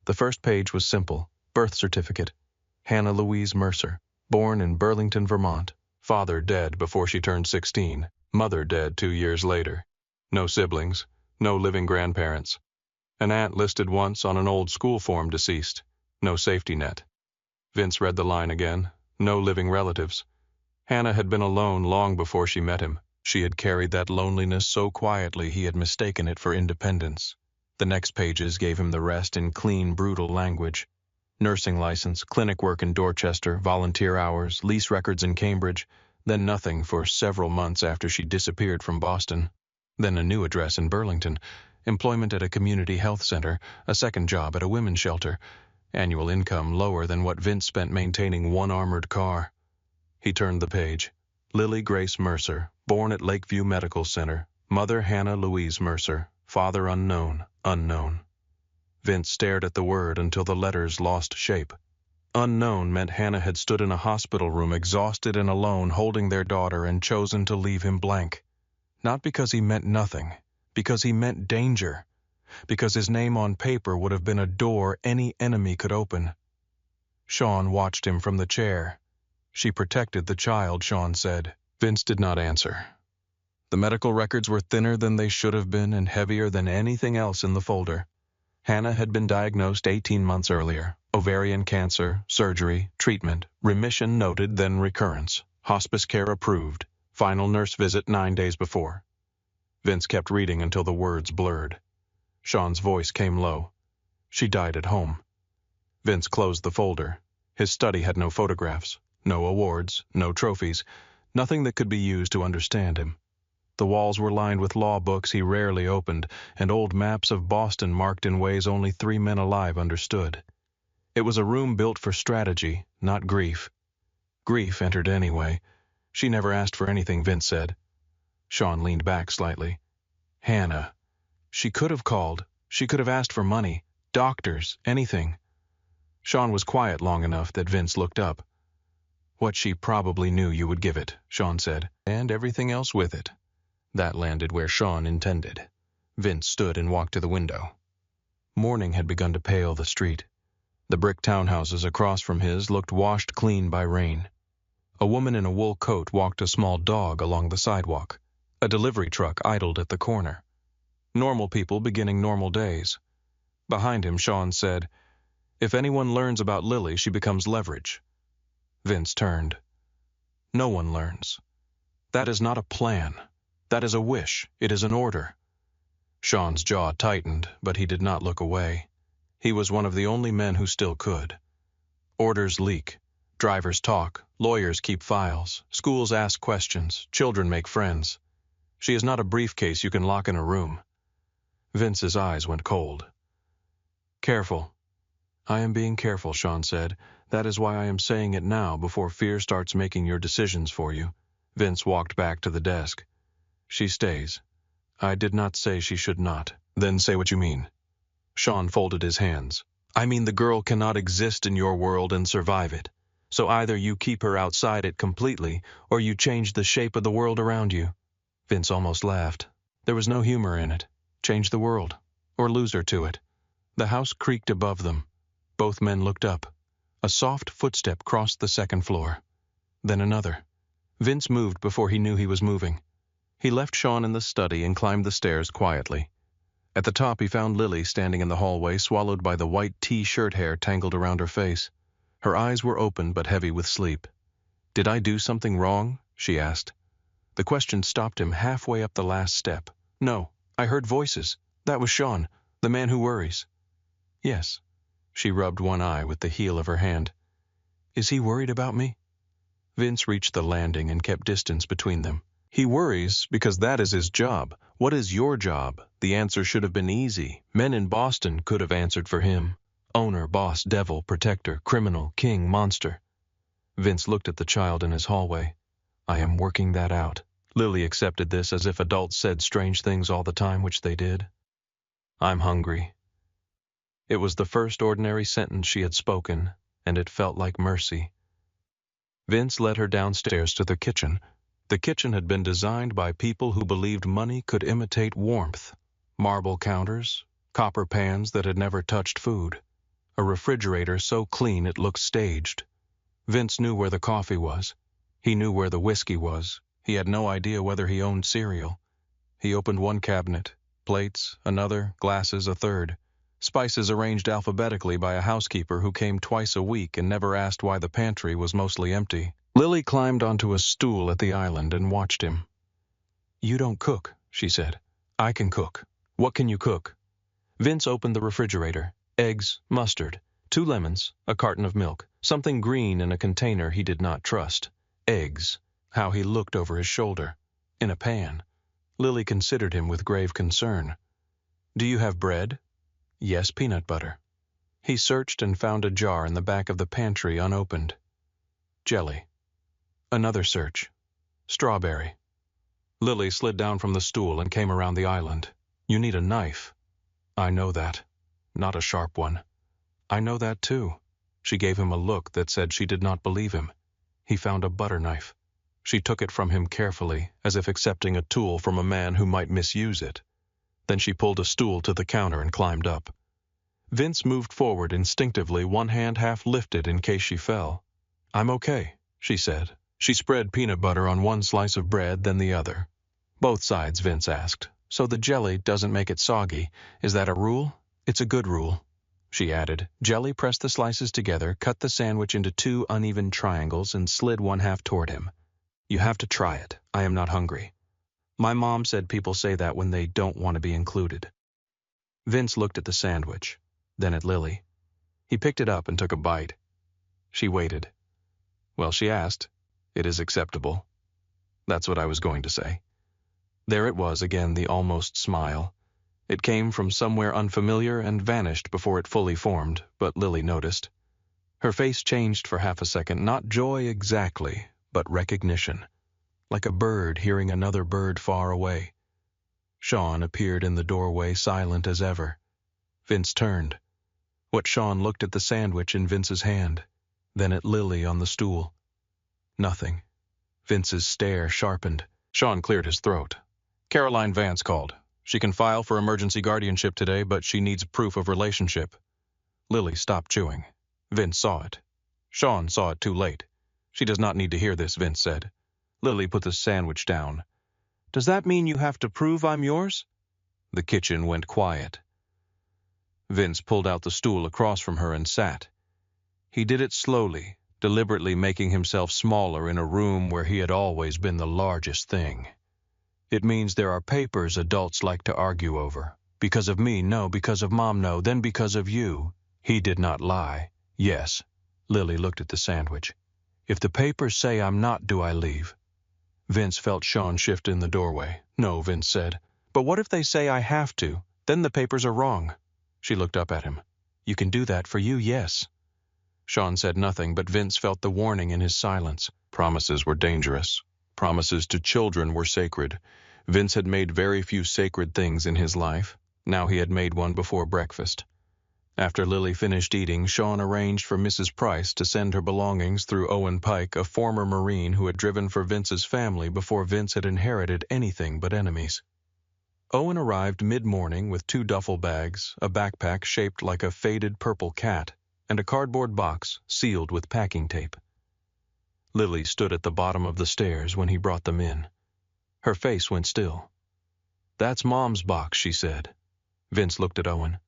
The first page was simple. Birth certificate. Hannah Louise Mercer, born in Burlington, Vermont. Father dead before she turned 16. Mother dead 2 years later. No siblings. No living grandparents. An aunt listed once on an old school form, deceased. No safety net. Vince read the line again. No living relatives. Hannah had been alone long before she met him. She had carried that loneliness so quietly he had mistaken it for independence. The next pages gave him the rest in clean, brutal language. Nursing license, clinic work in Dorchester, volunteer hours, lease records in Cambridge, then nothing for several months after she disappeared from Boston. Then a new address in Burlington, employment at a community health center, a second job at a women's shelter, annual income lower than what Vince spent maintaining one armored car. He turned the page. Lily Grace Mercer, born at Lakeview Medical Center. Mother Hannah Louise Mercer. Father unknown, unknown. Vince stared at the word until the letters lost shape. Unknown meant Hannah had stood in a hospital room exhausted and alone holding their daughter and chosen to leave him blank. Not because he meant nothing, because he meant danger, because his name on paper would have been a door any enemy could open. Sean watched him from the chair. "She protected the child," Sean said. Vince did not answer. The medical records were thinner than they should have been and heavier than anything else in the folder. Hannah had been diagnosed 18 months earlier. Ovarian cancer, surgery, treatment, remission noted, then recurrence. Hospice care approved. Final nurse visit 9 days before. Vince kept reading until the words blurred. Sean's voice came low. "She died at home." Vince closed the folder. His study had no photographs, no awards, no trophies, nothing that could be used to understand him. The walls were lined with law books he rarely opened, and old maps of Boston marked in ways only 3 men alive understood. It was a room built for strategy, not grief. Grief entered anyway. "She never asked for anything," Vince said. Sean leaned back slightly. "Hannah. She could have called. She could have asked for money, doctors, anything." Sean was quiet long enough that Vince looked up. "What she probably knew you would give it," Sean said, "and everything else with it." That landed where Sean intended. Vince stood and walked to the window. Morning had begun to pale the street. The brick townhouses across from his looked washed clean by rain. A woman in a wool coat walked a small dog along the sidewalk. A delivery truck idled at the corner. Normal people beginning normal days. Behind him, Sean said, "If anyone learns about Lily, she becomes leverage." Vince turned. "No one learns. That is not a plan. That is a wish. It is an order." Sean's jaw tightened, but he did not look away. He was one of the only men who still could. Orders leak. Drivers talk. Lawyers keep files. Schools ask questions. Children make friends. She is not a briefcase you can lock in a room. Vince's eyes went cold. "Careful." "I am being careful," Sean said. "That is why I am saying it now, before fear starts making your decisions for you." Vince walked back to the desk. "She stays. I did not say she should not." "Then say what you mean." Sean folded his hands. I mean, the girl cannot exist in your world and survive it. So either you keep her outside it completely, or you change the shape of the world around you. Vince almost laughed. There was no humor in it. Change the world, or lose her to it. The house creaked above them. Both men looked up. A soft footstep crossed the second floor. Then another. Vince moved before he knew he was moving. He left Sean in the study and climbed the stairs quietly. At the top he found Lily standing in the hallway, swallowed by the white T-shirt hair tangled around her face. Her eyes were open but heavy with sleep. "Did I do something wrong?" she asked. The question stopped him halfway up the last step. "No, I heard voices. That was Sean, the man who worries." "Yes." She rubbed one eye with the heel of her hand. "Is he worried about me?" Vince reached the landing and kept distance between them. "He worries because that is his job. What is your job?" The answer should have been easy. Men in Boston could have answered for him. Owner, boss, devil, protector, criminal, king, monster. Vince looked at the child in his hallway. "I am working that out." Lily accepted this as if adults said strange things all the time, which they did. "I'm hungry." It was the first ordinary sentence she had spoken, and it felt like mercy. Vince led her downstairs to the kitchen. The kitchen had been designed by people who believed money could imitate warmth. Marble counters, copper pans that had never touched food, a refrigerator so clean it looked staged. Vince knew where the coffee was. He knew where the whiskey was. He had no idea whether he owned cereal. He opened one cabinet, plates, another, glasses, a third. Spices arranged alphabetically by a housekeeper who came twice a week and never asked why the pantry was mostly empty. Lily climbed onto a stool at the island and watched him. "You don't cook," she said. "I can cook." "What can you cook?" Vince opened the refrigerator. Eggs, mustard, 2 lemons, a carton of milk, something green in a container he did not trust. Eggs. How he looked over his shoulder. In a pan. Lily considered him with grave concern. "Do you have bread?" "Yes, peanut butter." He searched and found a jar in the back of the pantry unopened. "Jelly." Another search. "Strawberry." Lily slid down from the stool and came around the island. "You need a knife." "I know that. Not a sharp one." "I know that too." She gave him a look that said she did not believe him. He found a butter knife. She took it from him carefully, as if accepting a tool from a man who might misuse it. Then she pulled a stool to the counter and climbed up. Vince moved forward instinctively, one hand half lifted in case she fell. "I'm okay," she said. She spread peanut butter on one slice of bread, then the other. "Both sides," Vince asked. "So the jelly doesn't make it soggy. Is that a rule?" "It's a good rule," she added. Jelly pressed the slices together, cut the sandwich into 2 uneven triangles, and slid one half toward him. "You have to try it. I am not hungry. My mom said people say that when they don't want to be included." Vince looked at the sandwich, then at Lily. He picked it up and took a bite. She waited. "Well," she asked, "it is acceptable." "That's what I was going to say." There it was again, the almost smile. It came from somewhere unfamiliar and vanished before it fully formed, but Lily noticed. Her face changed for half a second, not joy exactly, but recognition. Like a bird hearing another bird far away. Sean appeared in the doorway, silent as ever. Vince turned. What Sean looked at the sandwich in Vince's hand, then at Lily on the stool. Nothing. Vince's stare sharpened. Sean cleared his throat. "Caroline Vance called. She can file for emergency guardianship today, but she needs proof of relationship." Lily stopped chewing. Vince saw it. Sean saw it too late. "She does not need to hear this," Vince said. Lily put the sandwich down. "Does that mean you have to prove I'm yours?" The kitchen went quiet. Vince pulled out the stool across from her and sat. He did it slowly, deliberately making himself smaller in a room where he had always been the largest thing. "It means there are papers adults like to argue over. Because of me, no. Because of Mom, no. Then because of you." He did not lie. "Yes." Lily looked at the sandwich. "If the papers say I'm not, do I leave?" Vince felt Sean shift in the doorway. "No," Vince said. "But what if they say I have to? Then the papers are wrong." She looked up at him. "You can do that for you, yes." Sean said nothing, but Vince felt the warning in his silence. Promises were dangerous. Promises to children were sacred. Vince had made very few sacred things in his life. Now he had made one before breakfast. After Lily finished eating, Sean arranged for Mrs. Price to send her belongings through Owen Pike, a former Marine who had driven for Vince's family before Vince had inherited anything but enemies. Owen arrived mid-morning with 2 duffel bags, a backpack shaped like a faded purple cat, and a cardboard box sealed with packing tape. Lily stood at the bottom of the stairs when he brought them in. Her face went still. "That's Mom's box," she said. Vince looked at Owen.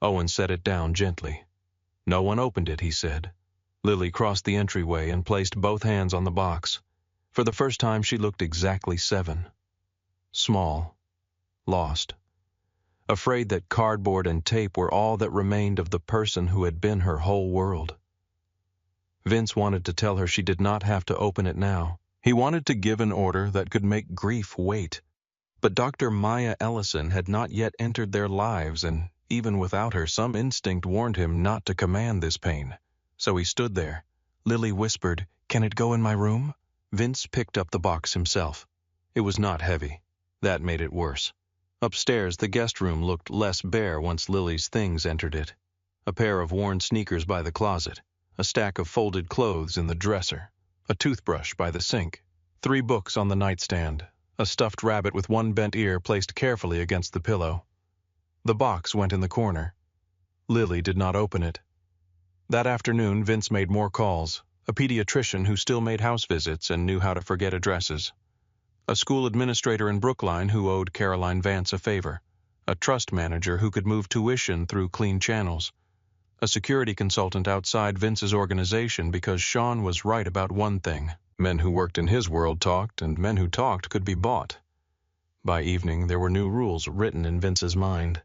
Owen set it down gently. "No one opened it," he said. Lily crossed the entryway and placed both hands on the box. For the first time she looked exactly 7. Small. Lost. Afraid that cardboard and tape were all that remained of the person who had been her whole world. Vince wanted to tell her she did not have to open it now. He wanted to give an order that could make grief wait. But Dr. Maya Ellison had not yet entered their lives, and even without her, some instinct warned him not to command this pain. So he stood there. Lily whispered, "Can it go in my room?" Vince picked up the box himself. It was not heavy. That made it worse. Upstairs, the guest room looked less bare once Lily's things entered it. A pair of worn sneakers by the closet, a stack of folded clothes in the dresser, a toothbrush by the sink, 3 books on the nightstand, a stuffed rabbit with one bent ear placed carefully against the pillow. The box went in the corner. Lily did not open it. That afternoon, Vince made more calls, a pediatrician who still made house visits and knew how to forget addresses, a school administrator in Brookline who owed Caroline Vance a favor, a trust manager who could move tuition through clean channels, a security consultant outside Vince's organization because Sean was right about one thing. Men who worked in his world talked, and men who talked could be bought. By evening, there were new rules written in Vince's mind.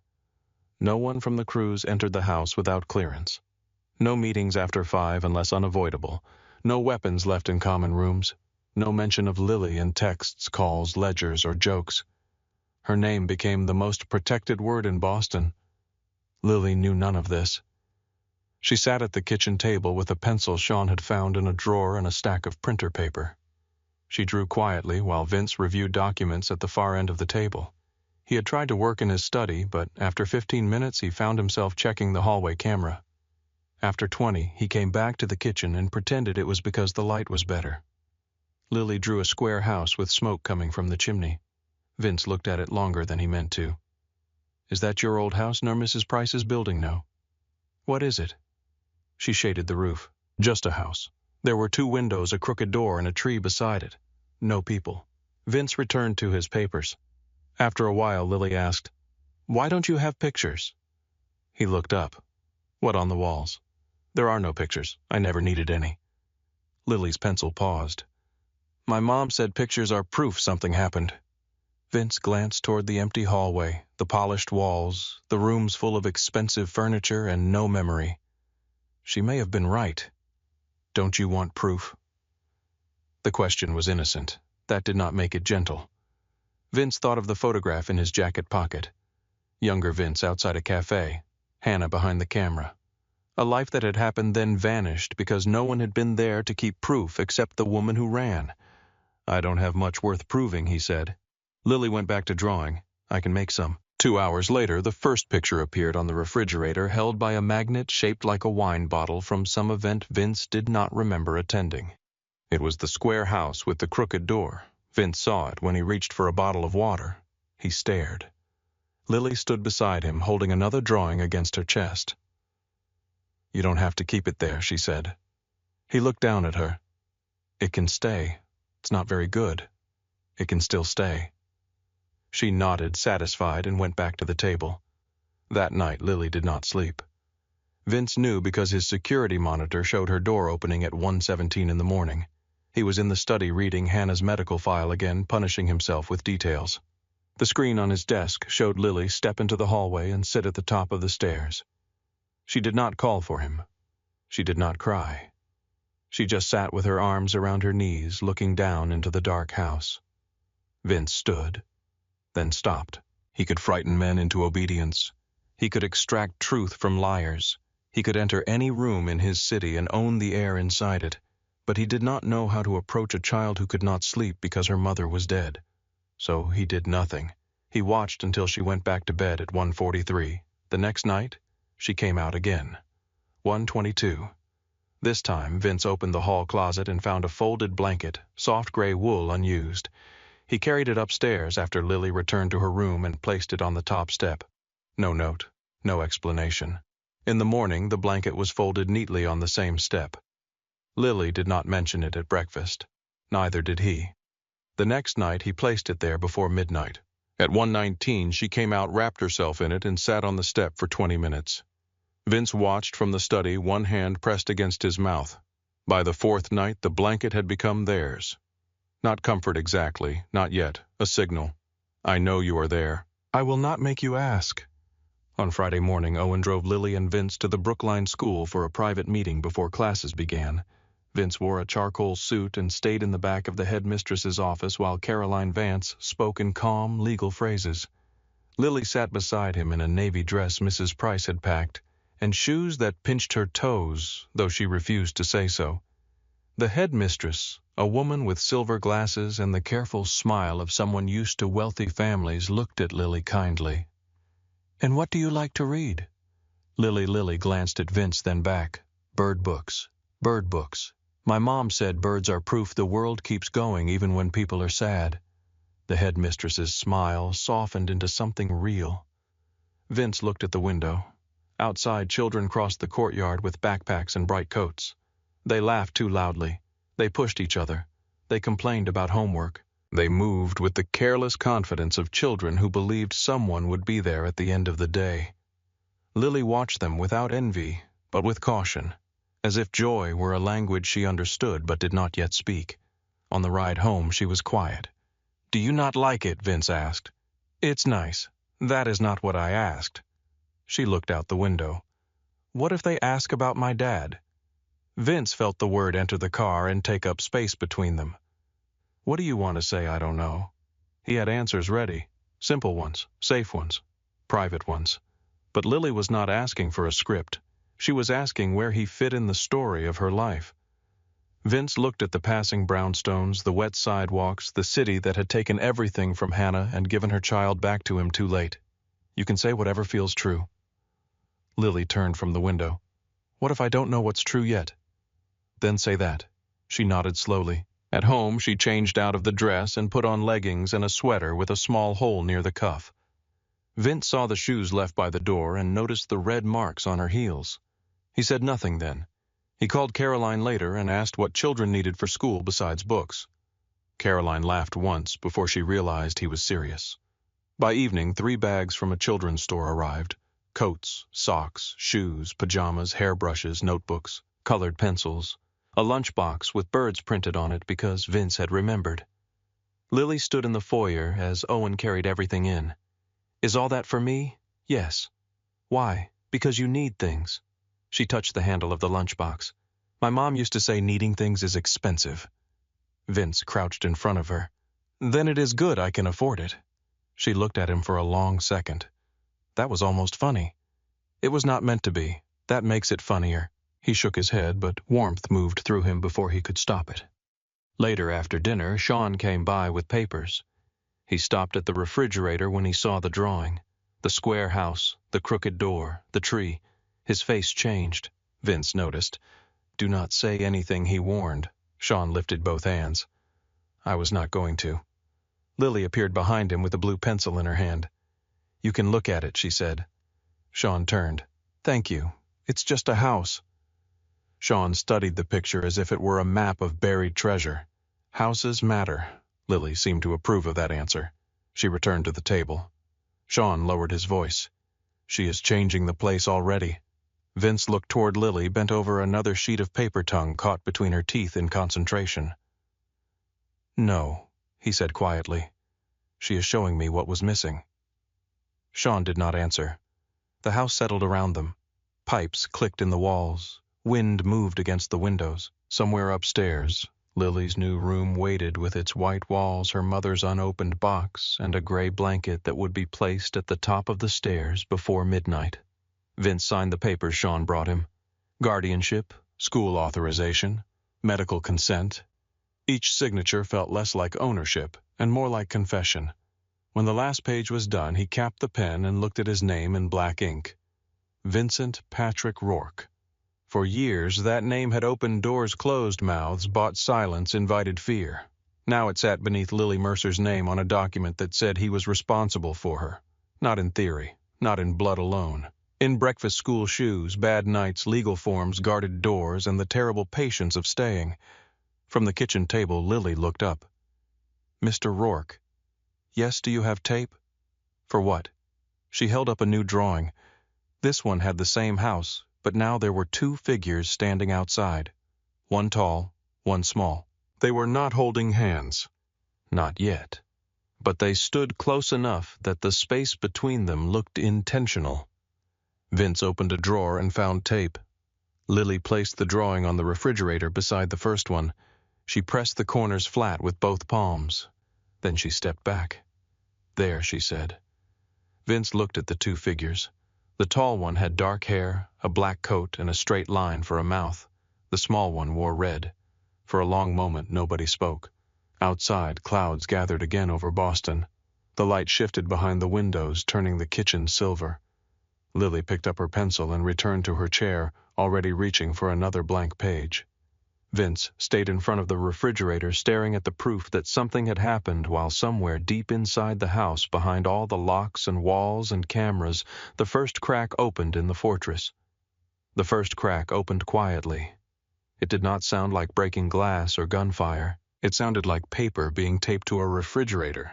No one from the cruise entered the house without clearance. No meetings after 5 unless unavoidable. No weapons left in common rooms. No mention of Lily in texts, calls, ledgers, or jokes. Her name became the most protected word in Boston. Lily knew none of this. She sat at the kitchen table with a pencil Sean had found in a drawer and a stack of printer paper. She drew quietly while Vince reviewed documents at the far end of the table. He had tried to work in his study, but after 15 minutes he found himself checking the hallway camera. After 20, he came back to the kitchen and pretended it was because the light was better. Lily drew a square house with smoke coming from the chimney. Vince looked at it longer than he meant to. "Is that your old house nor Mrs. Price's building now?" "What is it?" She shaded the roof. "Just a house. There were 2 windows, a crooked door, and a tree beside it. No people." Vince returned to his papers. After a while, Lily asked, "Why don't you have pictures?" He looked up. "What on the walls?" "There are no pictures. I never needed any." Lily's pencil paused. "My mom said pictures are proof something happened." Vince glanced toward the empty hallway, the polished walls, the rooms full of expensive furniture and no memory. She may have been right. "Don't you want proof?" The question was innocent. That did not make it gentle. Vince thought of the photograph in his jacket pocket. Younger Vince outside a cafe, Hannah behind the camera. A life that had happened then vanished because no one had been there to keep proof except the woman who ran. "I don't have much worth proving," he said. Lily went back to drawing. "I can make some." 2 hours later, the first picture appeared on the refrigerator, held by a magnet shaped like a wine bottle from some event Vince did not remember attending. It was the square house with the crooked door. Vince saw it when he reached for a bottle of water. He stared. Lily stood beside him, holding another drawing against her chest. "You don't have to keep it there," she said. He looked down at her. "It can stay. It's not very good. It can still stay." She nodded, satisfied, and went back to the table. That night, Lily did not sleep. Vince knew because his security monitor showed her door opening at 1:17 in the morning. He was in the study reading Hannah's medical file again, punishing himself with details. The screen on his desk showed Lily step into the hallway and sit at the top of the stairs. She did not call for him. She did not cry. She just sat with her arms around her knees, looking down into the dark house. Vince stood, then stopped. He could frighten men into obedience. He could extract truth from liars. He could enter any room in his city and own the air inside it. But he did not know how to approach a child who could not sleep because her mother was dead. So he did nothing. He watched until she went back to bed at 1:43. The next night, she came out again. 1:22. This time, Vince opened the hall closet and found a folded blanket, soft gray wool unused. He carried it upstairs after Lily returned to her room and placed it on the top step. No note, no explanation. In the morning, the blanket was folded neatly on the same step. Lily did not mention it at breakfast. Neither did he. The next night, he placed it there before midnight. At 1:19, she came out, wrapped herself in it, and sat on the step for 20 minutes. Vince watched from the study, one hand pressed against his mouth. By the fourth night, the blanket had become theirs. Not comfort exactly, not yet, a signal. I know you are there. I will not make you ask. On Friday morning, Owen drove Lily and Vince to the Brookline School for a private meeting before classes began. Vince wore a charcoal suit and stayed in the back of the headmistress's office while Caroline Vance spoke in calm, legal phrases. Lily sat beside him in a navy dress Mrs. Price had packed, and shoes that pinched her toes, though she refused to say so. The headmistress, a woman with silver glasses and the careful smile of someone used to wealthy families, looked at Lily kindly. "And what do you like to read?" Lily glanced at Vince, then back. "Bird books. Bird books. My mom said birds are proof the world keeps going even when people are sad." The headmistress's smile softened into something real. Vince looked at the window. Outside, children crossed the courtyard with backpacks and bright coats. They laughed too loudly. They pushed each other. They complained about homework. They moved with the careless confidence of children who believed someone would be there at the end of the day. Lily watched them without envy, but with caution, as if joy were a language she understood but did not yet speak. On the ride home, she was quiet. "Do you not like it?" Vince asked. "It's nice. That is not what I asked." She looked out the window. "What if they ask about my dad?" Vince felt the word enter the car and take up space between them. "What do you want to say? I don't know." He had answers ready. Simple ones, safe ones, private ones. But Lily was not asking for a script. She was asking where he fit in the story of her life. Vince looked at the passing brownstones, the wet sidewalks, the city that had taken everything from Hannah and given her child back to him too late. "You can say whatever feels true." Lily turned from the window. "What if I don't know what's true yet?" "Then say that." She nodded slowly. At home, she changed out of the dress and put on leggings and a sweater with a small hole near the cuff. Vince saw the shoes left by the door and noticed the red marks on her heels. He said nothing then. He called Caroline later and asked what children needed for school besides books. Caroline laughed once before she realized he was serious. By evening, 3 bags from a children's store arrived. Coats, socks, shoes, pajamas, hairbrushes, notebooks, colored pencils, a lunchbox with birds printed on it because Vince had remembered. Lily stood in the foyer as Owen carried everything in. "Is all that for me?" "Yes." "Why?" "Because you need things." She touched the handle of the lunchbox. "My mom used to say needing things is expensive." Vince crouched in front of her. "Then it is good I can afford it." She looked at him for a long second. That was almost funny. "It was not meant to be. That makes it funnier." He shook his head, but warmth moved through him before he could stop it. Later after dinner, Sean came by with papers. He stopped at the refrigerator when he saw the drawing. The square house, the crooked door, the tree. His face changed. Vince noticed. "Do not say anything," he warned. Sean lifted both hands. "I was not going to." Lily appeared behind him with a blue pencil in her hand. "You can look at it," she said. Sean turned. "Thank you. It's just a house." Sean studied the picture as if it were a map of buried treasure. "Houses matter." Lily seemed to approve of that answer. She returned to the table. Sean lowered his voice. "She is changing the place already." Vince looked toward Lily, bent over another sheet of paper tongue caught between her teeth in concentration. "No," he said quietly. "She is showing me what was missing." Sean did not answer. The house settled around them. Pipes clicked in the walls. Wind moved against the windows. Somewhere upstairs, Lily's new room waited with its white walls, her mother's unopened box, and a gray blanket that would be placed at the top of the stairs before midnight. Vince signed the papers Sean brought him. Guardianship, school authorization, medical consent. Each signature felt less like ownership and more like confession. When the last page was done, he capped the pen and looked at his name in black ink. Vincent Patrick Rourke. For years, that name had opened doors, closed mouths, bought silence, invited fear. Now it sat beneath Lily Mercer's name on a document that said he was responsible for her. Not in theory, not in blood alone. In breakfast school shoes, bad nights, legal forms, guarded doors, and the terrible patience of staying. From the kitchen table, Lily looked up. "Mr. Rourke. Yes, do you have tape?" "For what?" She held up a new drawing. This one had the same house, but now there were two figures standing outside. One tall, one small. They were not holding hands. Not yet. But they stood close enough that the space between them looked intentional. Vince opened a drawer and found tape. Lily placed the drawing on the refrigerator beside the first one. She pressed the corners flat with both palms. Then she stepped back. "There," she said. Vince looked at the two figures. The tall one had dark hair, a black coat, and a straight line for a mouth. The small one wore red. For a long moment, nobody spoke. Outside, clouds gathered again over Boston. The light shifted behind the windows, turning the kitchen silver. Lily picked up her pencil and returned to her chair, already reaching for another blank page. Vince stayed in front of the refrigerator, staring at the proof that something had happened while somewhere deep inside the house, behind all the locks and walls and cameras, the first crack opened in the fortress. The first crack opened quietly. It did not sound like breaking glass or gunfire. It sounded like paper being taped to a refrigerator.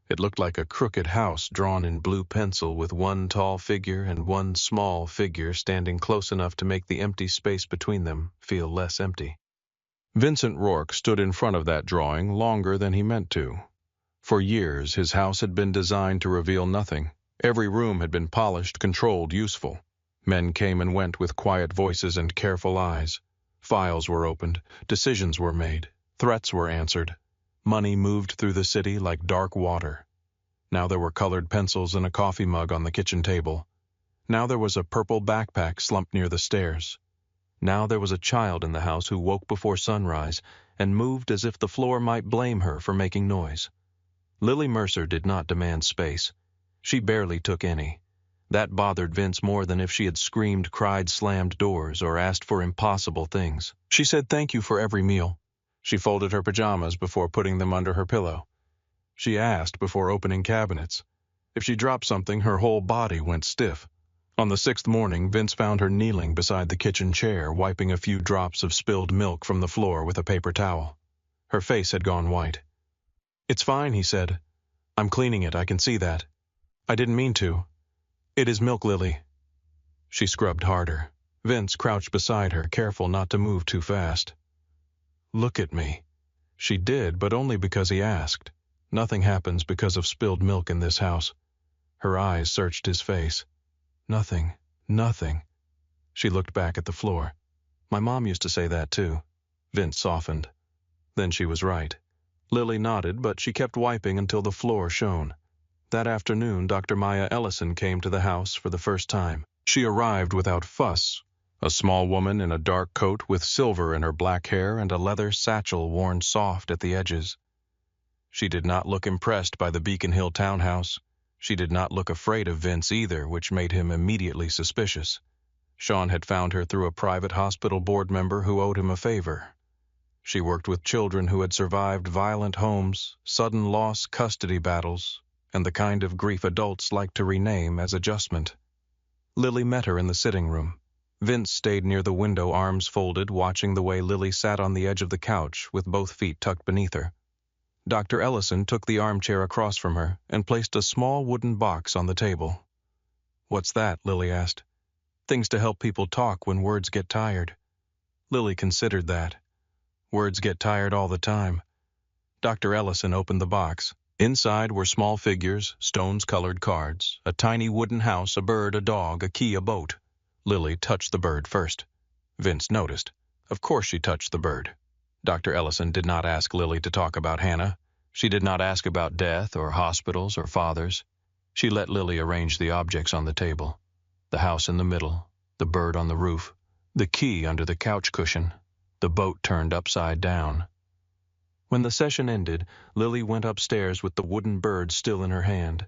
It looked like a crooked house drawn in blue pencil with one tall figure and one small figure standing close enough to make the empty space between them feel less empty. Vincent Rourke stood in front of that drawing longer than he meant to. For years, his house had been designed to reveal nothing. Every room had been polished, controlled, useful. Men came and went with quiet voices and careful eyes. Files were opened, decisions were made, threats were answered. Money moved through the city like dark water. Now there were colored pencils and a coffee mug on the kitchen table. Now there was a purple backpack slumped near the stairs. Now there was a child in the house who woke before sunrise and moved as if the floor might blame her for making noise. Lily Mercer did not demand space. She barely took any. That bothered Vince more than if she had screamed, cried, slammed doors, or asked for impossible things. She said thank you for every meal. She folded her pajamas before putting them under her pillow. She asked before opening cabinets. If she dropped something, her whole body went stiff. On the sixth morning, Vince found her kneeling beside the kitchen chair, wiping a few drops of spilled milk from the floor with a paper towel. Her face had gone white. "It's fine," he said. "I'm cleaning it, I can see that. I didn't mean to. It is milk, Lily." She scrubbed harder. Vince crouched beside her, careful not to move too fast. "Look at me." She did, but only because he asked. Nothing happens because of spilled milk in this house. Her eyes searched his face. "Nothing, nothing." She looked back at the floor. "My mom used to say that too." Vince softened. Then she was right. Lily nodded, but she kept wiping until the floor shone. That afternoon, Dr. Maya Ellison came to the house for the first time. She arrived without fuss. A small woman in a dark coat with silver in her black hair and a leather satchel worn soft at the edges. She did not look impressed by the Beacon Hill townhouse. She did not look afraid of Vince either, which made him immediately suspicious. Sean had found her through a private hospital board member who owed him a favor. She worked with children who had survived violent homes, sudden loss custody battles, and the kind of grief adults like to rename as adjustment. Lily met her in the sitting room. Vince stayed near the window, arms folded, watching the way Lily sat on the edge of the couch with both feet tucked beneath her. Dr. Ellison took the armchair across from her and placed a small wooden box on the table. "What's that?" Lily asked. "Things to help people talk when words get tired." Lily considered that. Words get tired all the time. Dr. Ellison opened the box. Inside were small figures, stones-colored cards, a tiny wooden house, a bird, a dog, a key, a boat. Lily touched the bird first. Vince noticed. Of course she touched the bird. Dr. Ellison did not ask Lily to talk about Hannah. She did not ask about death or hospitals or fathers. She let Lily arrange the objects on the table. The house in the middle, the bird on the roof, the key under the couch cushion, the boat turned upside down. When the session ended, Lily went upstairs with the wooden bird still in her hand.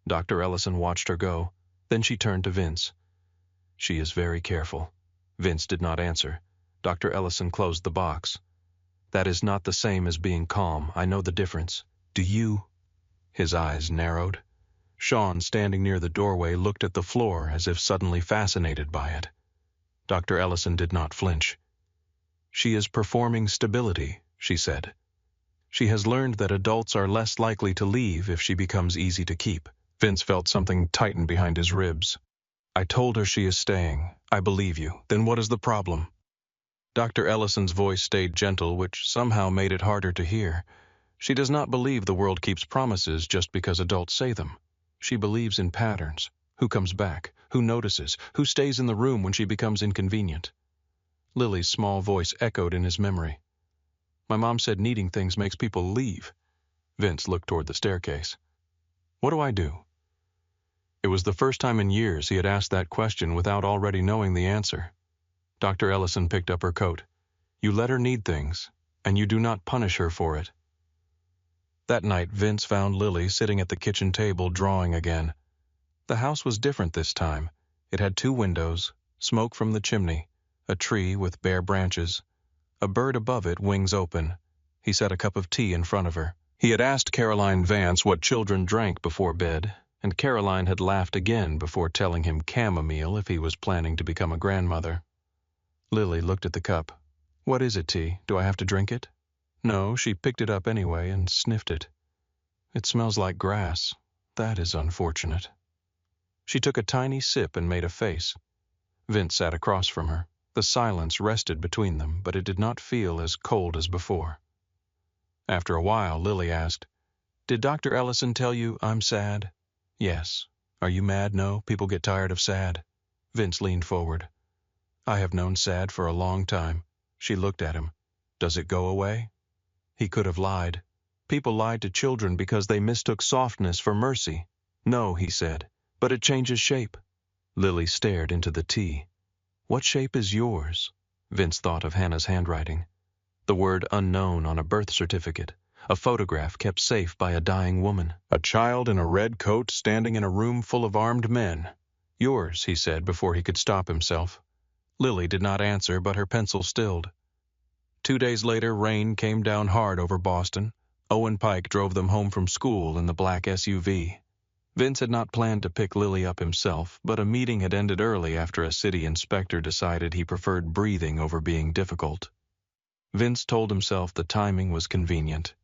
Dr. Ellison watched her go. Then she turned to Vince. "She is very careful." Vince did not answer. Dr. Ellison closed the box. "That is not the same as being calm. I know the difference. Do you?" His eyes narrowed. Sean, standing near the doorway, looked at the floor as if suddenly fascinated by it. Dr. Ellison did not flinch. "She is performing stability," she said. "She has learned that adults are less likely to leave if she becomes easy to keep." Vince felt something tighten behind his ribs. "I told her she is staying. I believe you. Then what is the problem?" Dr. Ellison's voice stayed gentle, which somehow made it harder to hear. "She does not believe the world keeps promises just because adults say them. She believes in patterns. Who comes back? Who notices? Who stays in the room when she becomes inconvenient?" Lily's small voice echoed in his memory. "My mom said needing things makes people leave." Vince looked toward the staircase. "What do I do?" It was the first time in years he had asked that question without already knowing the answer. Dr. Ellison picked up her coat. "You let her need things, and you do not punish her for it." That night, Vince found Lily sitting at the kitchen table drawing again. The house was different this time. It had 2 windows, smoke from the chimney, a tree with bare branches, a bird above it, wings open. He set a cup of tea in front of her. He had asked Caroline Vance what children drank before bed, and Caroline had laughed again before telling him chamomile if he was planning to become a grandmother. Lily looked at the cup. "What is it, tea? Do I have to drink it?" No, she picked it up anyway and sniffed it. "It smells like grass. That is unfortunate." She took a tiny sip and made a face. Vince sat across from her. The silence rested between them, but it did not feel as cold as before. After a while, Lily asked, "Did Dr. Ellison tell you I'm sad?" "Yes." "Are you mad?" "No, people get tired of sad." Vince leaned forward. "I have known sad for a long time." She looked at him. "Does it go away?" He could have lied. People lied to children because they mistook softness for mercy. "No," he said, "but it changes shape." Lily stared into the tea. "What shape is yours?" Vince thought of Hannah's handwriting. The word unknown on a birth certificate, a photograph kept safe by a dying woman. A child in a red coat standing in a room full of armed men. "Yours," he said before he could stop himself. Lily did not answer, but her pencil stilled. 2 days later, rain came down hard over Boston. Owen Pike drove them home from school in the black SUV. Vince had not planned to pick Lily up himself, but a meeting had ended early after a city inspector decided he preferred breathing over being difficult. Vince told himself the timing was convenient.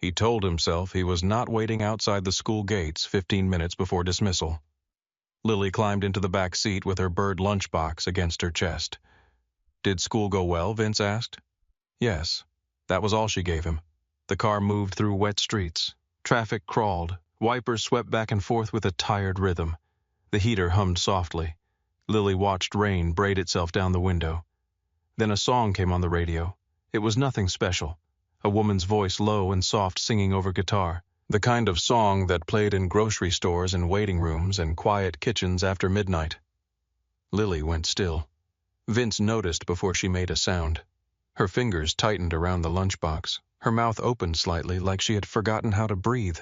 He told himself he was not waiting outside the school gates 15 minutes before dismissal. Lily climbed into the back seat with her bird lunchbox against her chest. "Did school go well?" Vince asked. "Yes." That was all she gave him. The car moved through wet streets. Traffic crawled. Wipers swept back and forth with a tired rhythm. The heater hummed softly. Lily watched rain braid itself down the window. Then a song came on the radio. It was nothing special. A woman's voice, low and soft, singing over guitar. The kind of song that played in grocery stores and waiting rooms and quiet kitchens after midnight. Lily went still. Vince noticed before she made a sound. Her fingers tightened around the lunchbox. Her mouth opened slightly, like she had forgotten how to breathe.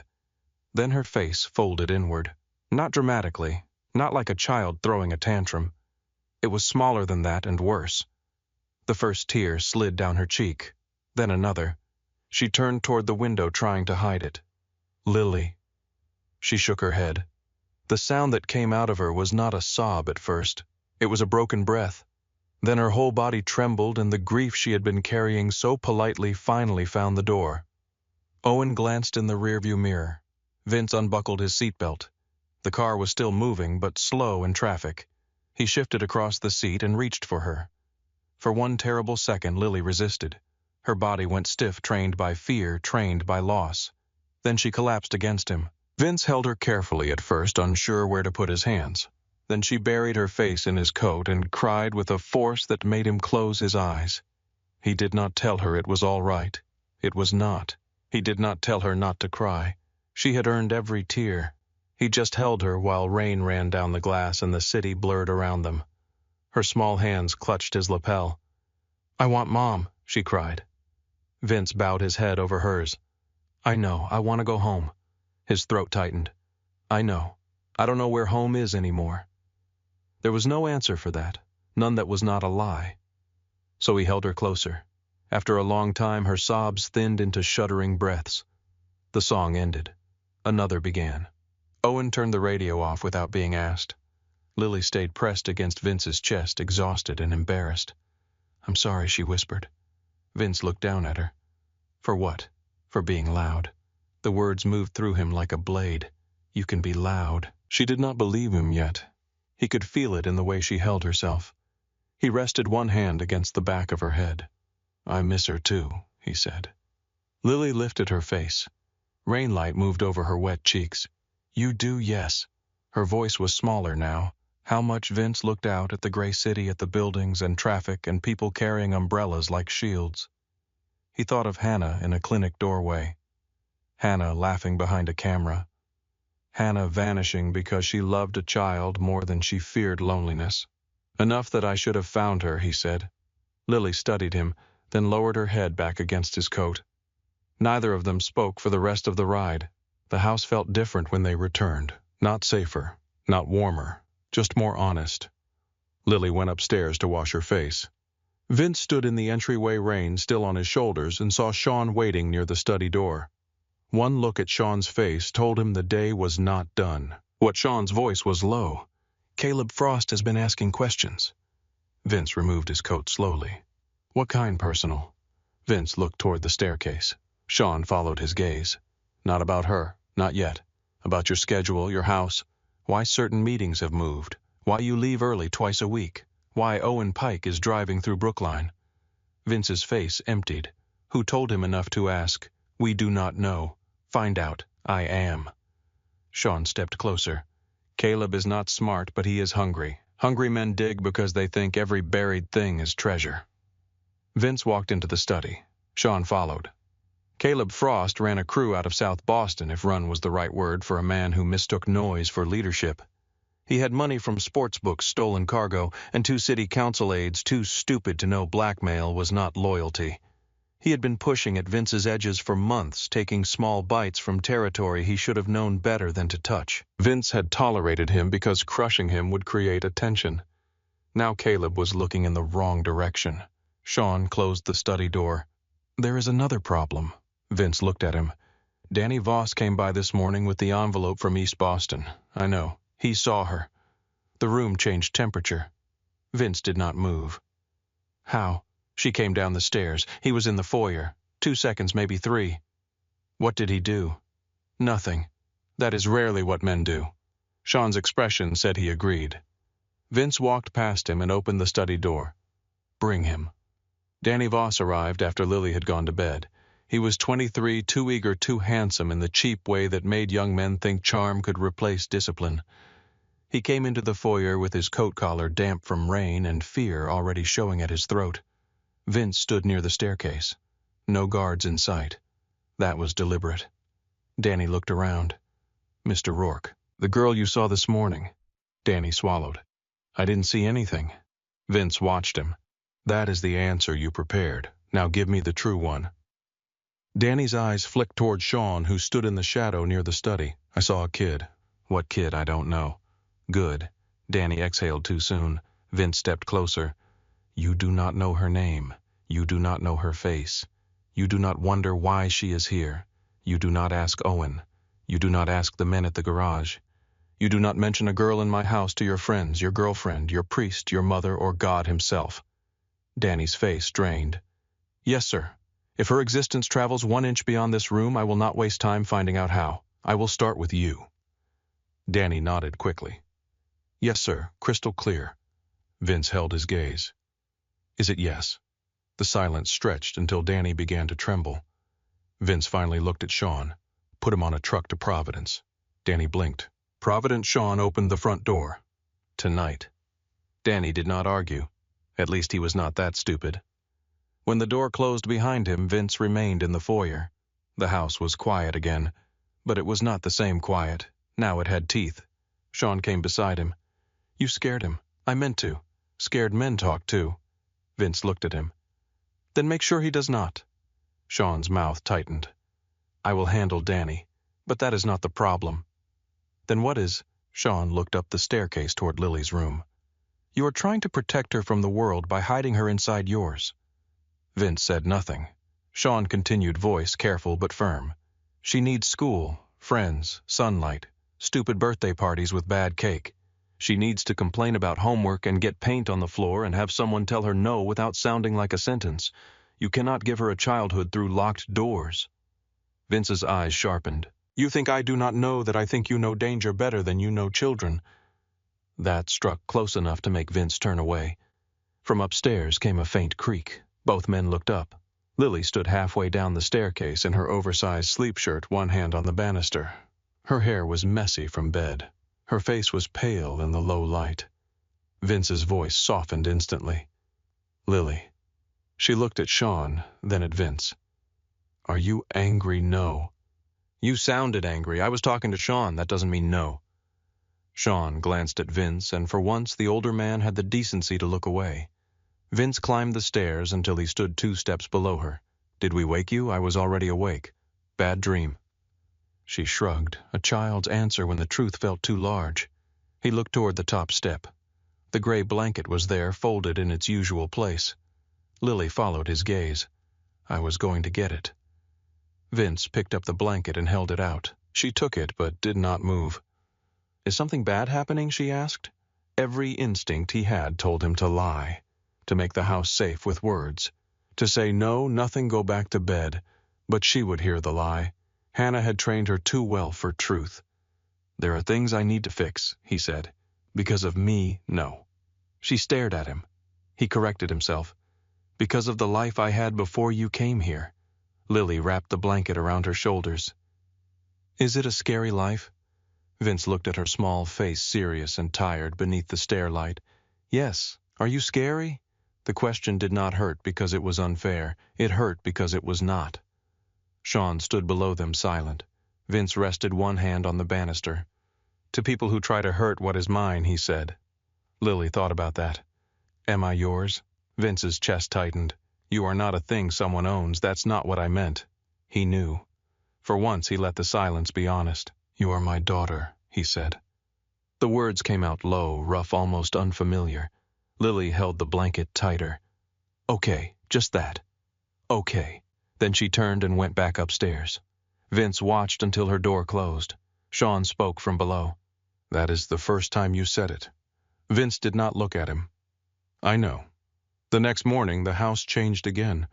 Then her face folded inward. Not dramatically, not like a child throwing a tantrum. It was smaller than that and worse. The first tear slid down her cheek, then another. She turned toward the window, trying to hide it. "Lily." She shook her head. The sound that came out of her was not a sob at first. It was a broken breath. Then her whole body trembled, and the grief she had been carrying so politely finally found the door. Owen glanced in the rearview mirror. Vince unbuckled his seatbelt. The car was still moving, but slow in traffic. He shifted across the seat and reached for her. For one terrible second, Lily resisted. Her body went stiff, trained by fear, trained by loss. Then she collapsed against him. Vince held her carefully at first, unsure where to put his hands. Then she buried her face in his coat and cried with a force that made him close his eyes. He did not tell her it was all right. It was not. He did not tell her not to cry. She had earned every tear. He just held her while rain ran down the glass and the city blurred around them. Her small hands clutched his lapel. "I want Mom," she cried. Vince bowed his head over hers. I know, I want to go home. His throat tightened. I know. I don't know where home is anymore. There was no answer for that, none that was not a lie. So he held her closer. After a long time, her sobs thinned into shuddering breaths. The song ended. Another began. Owen turned the radio off without being asked. Lily stayed pressed against Vince's chest, exhausted and embarrassed. I'm sorry, she whispered. Vince looked down at her. For what? For being loud. The words moved through him like a blade. You can be loud. She did not believe him yet. He could feel it in the way she held herself. He rested one hand against the back of her head. I miss her too, he said. Lily lifted her face. Rainlight moved over her wet cheeks. You do, yes. Her voice was smaller now. How much Vince looked out at the gray city, at the buildings and traffic and people carrying umbrellas like shields. He thought of Hannah in a clinic doorway. Hannah laughing behind a camera. Hannah vanishing because she loved a child more than she feared loneliness. Enough that I should have found her, he said. Lily studied him, then lowered her head back against his coat. Neither of them spoke for the rest of the ride. The house felt different when they returned. Not safer, not warmer, just more honest. Lily went upstairs to wash her face. Vince stood in the entryway, rain still on his shoulders, and saw Sean waiting near the study door. One look at Sean's face told him the day was not done. What Sean's voice was low. Caleb Frost has been asking questions. Vince removed his coat slowly. What kind, personal? Vince looked toward the staircase. Sean followed his gaze. Not about her, not yet. About your schedule, your house. Why certain meetings have moved. Why you leave early twice a week. Why Owen Pike is driving through Brookline. Vince's face emptied. Who told him enough to ask? We do not know. Find out. I am. Sean stepped closer. Caleb is not smart, but he is hungry. Hungry men dig because they think every buried thing is treasure. Vince walked into the study. Sean followed. Caleb Frost ran a crew out of South Boston, if run was the right word for a man who mistook noise for leadership. He had money from sports books, stolen cargo, and 2 city council aides too stupid to know blackmail was not loyalty. He had been pushing at Vince's edges for months, taking small bites from territory he should have known better than to touch. Vince had tolerated him because crushing him would create attention. Now Caleb was looking in the wrong direction. Sean closed the study door. There is another problem. Vince looked at him. Danny Voss came by this morning with the envelope from East Boston. I know. He saw her. The room changed temperature. Vince did not move. How? She came down the stairs. He was in the foyer. 2 seconds, maybe 3. What did he do? Nothing. That is rarely what men do. Sean's expression said he agreed. Vince walked past him and opened the study door. Bring him. Danny Voss arrived after Lily had gone to bed. He was 23, too eager, too handsome in the cheap way that made young men think charm could replace discipline. He came into the foyer with his coat collar damp from rain and fear already showing at his throat. Vince stood near the staircase. No guards in sight. That was deliberate. Danny looked around. Mr. Rourke, the girl you saw this morning. Danny swallowed. I didn't see anything. Vince watched him. That is the answer you prepared. Now give me the true one. Danny's eyes flicked toward Sean, who stood in the shadow near the study. I saw a kid. What kid, I don't know. Good. Danny exhaled too soon. Vince stepped closer. You do not know her name. You do not know her face. You do not wonder why she is here. You do not ask Owen. You do not ask the men at the garage. You do not mention a girl in my house to your friends, your girlfriend, your priest, your mother, or God himself. Danny's face drained. Yes, sir. If her existence travels 1 inch beyond this room, I will not waste time finding out how. I will start with you. Danny nodded quickly. Yes, sir. Crystal clear. Vince held his gaze. Is it yes? The silence stretched until Danny began to tremble. Vince finally looked at Sean. Put him on a truck to Providence. Danny blinked. Providence. Sean opened the front door. Tonight. Danny did not argue. At least he was not that stupid. When the door closed behind him, Vince remained in the foyer. The house was quiet again, but it was not the same quiet. Now it had teeth. Sean came beside him. You scared him. I meant to. Scared men talk too. Vince looked at him. Then make sure he does not. Sean's mouth tightened. I will handle Danny, but that is not the problem. Then what is? Sean looked up the staircase toward Lily's room. You are trying to protect her from the world by hiding her inside yours. Vince said nothing. Sean continued, voice careful but firm. She needs school, friends, sunlight, stupid birthday parties with bad cake. She needs to complain about homework and get paint on the floor and have someone tell her no without sounding like a sentence. You cannot give her a childhood through locked doors. Vince's eyes sharpened. You think I do not know that I think you know danger better than you know children. That struck close enough to make Vince turn away. From upstairs came a faint creak. Both men looked up. Lily stood halfway down the staircase in her oversized sleep shirt, one hand on the banister. Her hair was messy from bed. Her face was pale in the low light. Vince's voice softened instantly. Lily. She looked at Sean, then at Vince. Are you angry? No. You sounded angry. I was talking to Sean. That doesn't mean no. Sean glanced at Vince, and for once the older man had the decency to look away. Vince climbed the stairs until he stood 2 steps below her. Did we wake you? I was already awake. Bad dream. She shrugged, a child's answer when the truth felt too large. He looked toward the top step. The gray blanket was there, folded in its usual place. Lily followed his gaze. I was going to get it. Vince picked up the blanket and held it out. She took it, but did not move. Is something bad happening? She asked. Every instinct he had told him to lie, to make the house safe with words, to say no, nothing, go back to bed. But she would hear the lie. Hannah had trained her too well for truth. There are things I need to fix, he said. Because of me, no. She stared at him. He corrected himself. Because of the life I had before you came here. Lily wrapped the blanket around her shoulders. Is it a scary life? Vince looked at her small face, serious and tired beneath the stairlight. Yes. Are you scary? The question did not hurt because it was unfair. It hurt because it was not. Sean stood below them, silent. Vince rested one hand on the banister. To people who try to hurt what is mine, he said. Lily thought about that. Am I yours? Vince's chest tightened. You are not a thing someone owns. That's not what I meant. He knew. For once he let the silence be honest. You are my daughter, he said. The words came out low, rough, almost unfamiliar. Lily held the blanket tighter. Okay, just that. Okay. Then she turned and went back upstairs. Vince watched until her door closed. Sean spoke from below. That is the first time you said it. Vince did not look at him. I know. The next morning, the house changed again.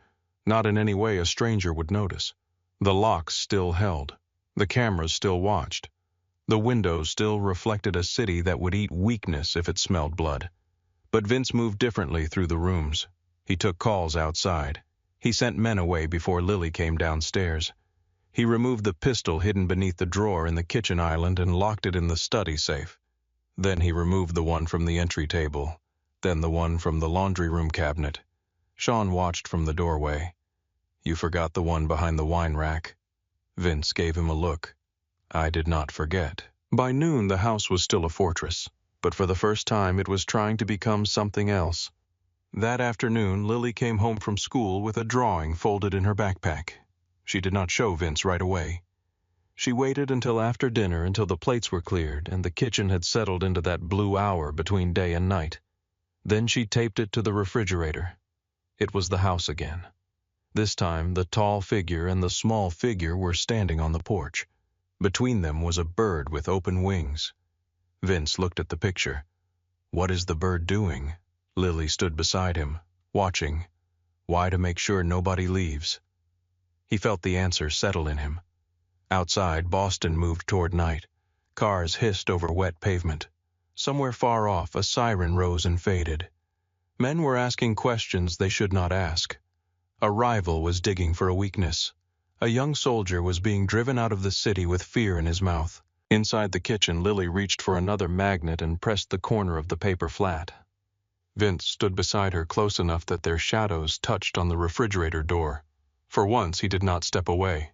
Not in any way a stranger would notice. The locks still held. The cameras still watched. The windows still reflected a city that would eat weakness if it smelled blood. But Vince moved differently through the rooms. He took calls outside. He sent men away before Lily came downstairs. He removed the pistol hidden beneath the drawer in the kitchen island and locked it in the study safe. Then he removed the one from the entry table. Then the one from the laundry room cabinet. Sean watched from the doorway. You forgot the one behind the wine rack. Vince gave him a look. I did not forget. By noon, the house was still a fortress, but for the first time it was trying to become something else. That afternoon, Lily came home from school with a drawing folded in her backpack. She did not show Vince right away. She waited until after dinner, until the plates were cleared and the kitchen had settled into that blue hour between day and night. Then she taped it to the refrigerator. It was the house again. This time, the tall figure and the small figure were standing on the porch. Between them was a bird with open wings. Vince looked at the picture. What is the bird doing? Lily stood beside him, watching. Why? To make sure nobody leaves. He felt the answer settle in him. Outside, Boston moved toward night. Cars hissed over wet pavement. Somewhere far off, a siren rose and faded. Men were asking questions they should not ask. A rival was digging for a weakness. A young soldier was being driven out of the city with fear in his mouth. Inside the kitchen, Lily reached for another magnet and pressed the corner of the paper flat. Vince stood beside her close enough that their shadows touched on the refrigerator door. For once, he did not step away.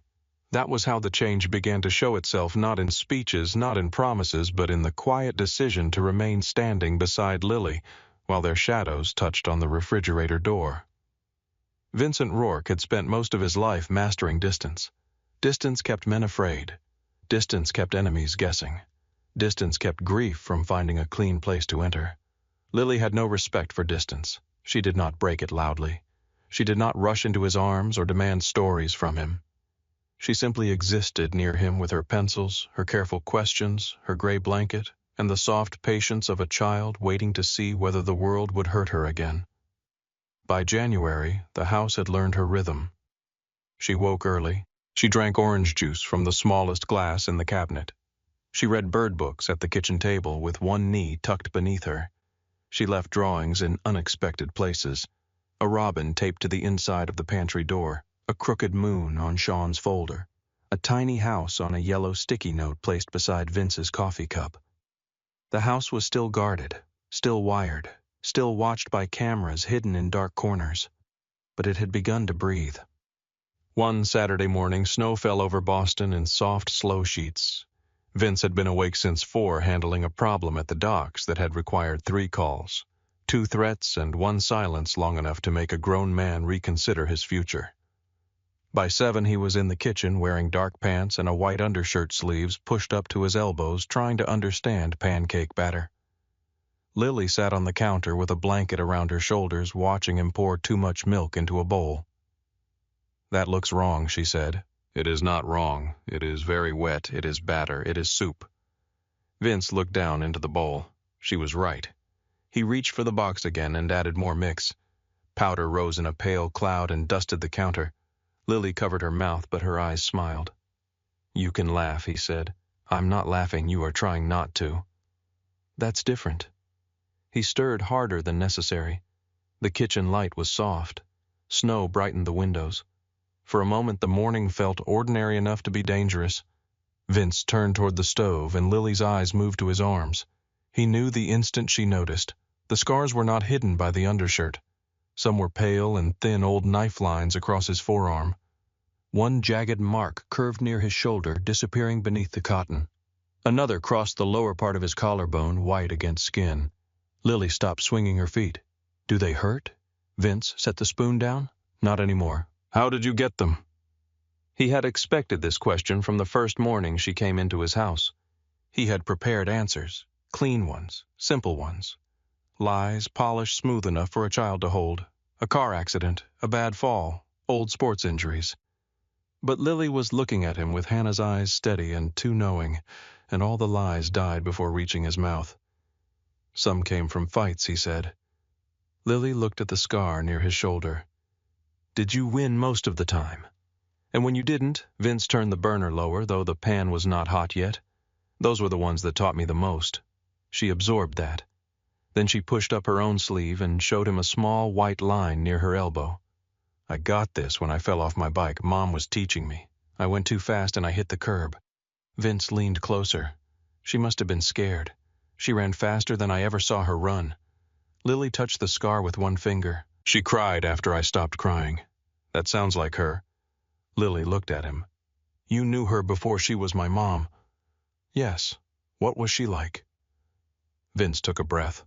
That was how the change began to show itself, not in speeches, not in promises, but in the quiet decision to remain standing beside Lily while their shadows touched on the refrigerator door. Vincent Rourke had spent most of his life mastering distance. Distance kept men afraid. Distance kept enemies guessing. Distance kept grief from finding a clean place to enter. Lily had no respect for distance. She did not break it loudly. She did not rush into his arms or demand stories from him. She simply existed near him with her pencils, her careful questions, her gray blanket, and the soft patience of a child waiting to see whether the world would hurt her again. By January, the house had learned her rhythm. She woke early. She drank orange juice from the smallest glass in the cabinet. She read bird books at the kitchen table with one knee tucked beneath her. She left drawings in unexpected places. A robin taped to the inside of the pantry door, a crooked moon on Sean's folder, a tiny house on a yellow sticky note placed beside Vince's coffee cup. The house was still guarded, still wired, still watched by cameras hidden in dark corners, but it had begun to breathe. One Saturday morning, snow fell over Boston in soft, slow sheets. Vince had been awake since 4 handling a problem at the docks that had required 3 calls, 2 threats and 1 silence long enough to make a grown man reconsider his future. By 7 he was in the kitchen wearing dark pants and a white undershirt sleeves pushed up to his elbows trying to understand pancake batter. Lily sat on the counter with a blanket around her shoulders watching him pour too much milk into a bowl. "That looks wrong," she said. "It is not wrong. It is very wet. It is batter. It is soup." Vince looked down into the bowl. She was right. He reached for the box again and added more mix. Powder rose in a pale cloud and dusted the counter. Lily covered her mouth, but her eyes smiled. "You can laugh," he said. "I'm not laughing. You are trying not to." "That's different." He stirred harder than necessary. The kitchen light was soft. Snow brightened the windows. For a moment the morning felt ordinary enough to be dangerous. Vince turned toward the stove, and Lily's eyes moved to his arms. He knew the instant she noticed. The scars were not hidden by the undershirt. Some were pale and thin old knife lines across his forearm. One jagged mark curved near his shoulder, disappearing beneath the cotton. Another crossed the lower part of his collarbone, white against skin. Lily stopped swinging her feet. "Do they hurt?" Vince set the spoon down. "Not anymore." "How did you get them?" He had expected this question from the first morning she came into his house. He had prepared answers, clean ones, simple ones. Lies polished smooth enough for a child to hold. A car accident, a bad fall, old sports injuries. But Lily was looking at him with Hannah's eyes steady and too knowing, and all the lies died before reaching his mouth. "Some came from fights," he said. Lily looked at the scar near his shoulder. "Did you win most of the time?" "And when you didn't," Vince turned the burner lower, though the pan was not hot yet. "Those were the ones that taught me the most." She absorbed that. Then she pushed up her own sleeve and showed him a small white line near her elbow. "I got this when I fell off my bike. Mom was teaching me. I went too fast and I hit the curb." Vince leaned closer. She must have been scared. She ran faster than I ever saw her run. Lily touched the scar with one finger. "She cried after I stopped crying." "That sounds like her." Lily looked at him. "You knew her before she was my mom." "Yes. What was she like?" Vince took a breath.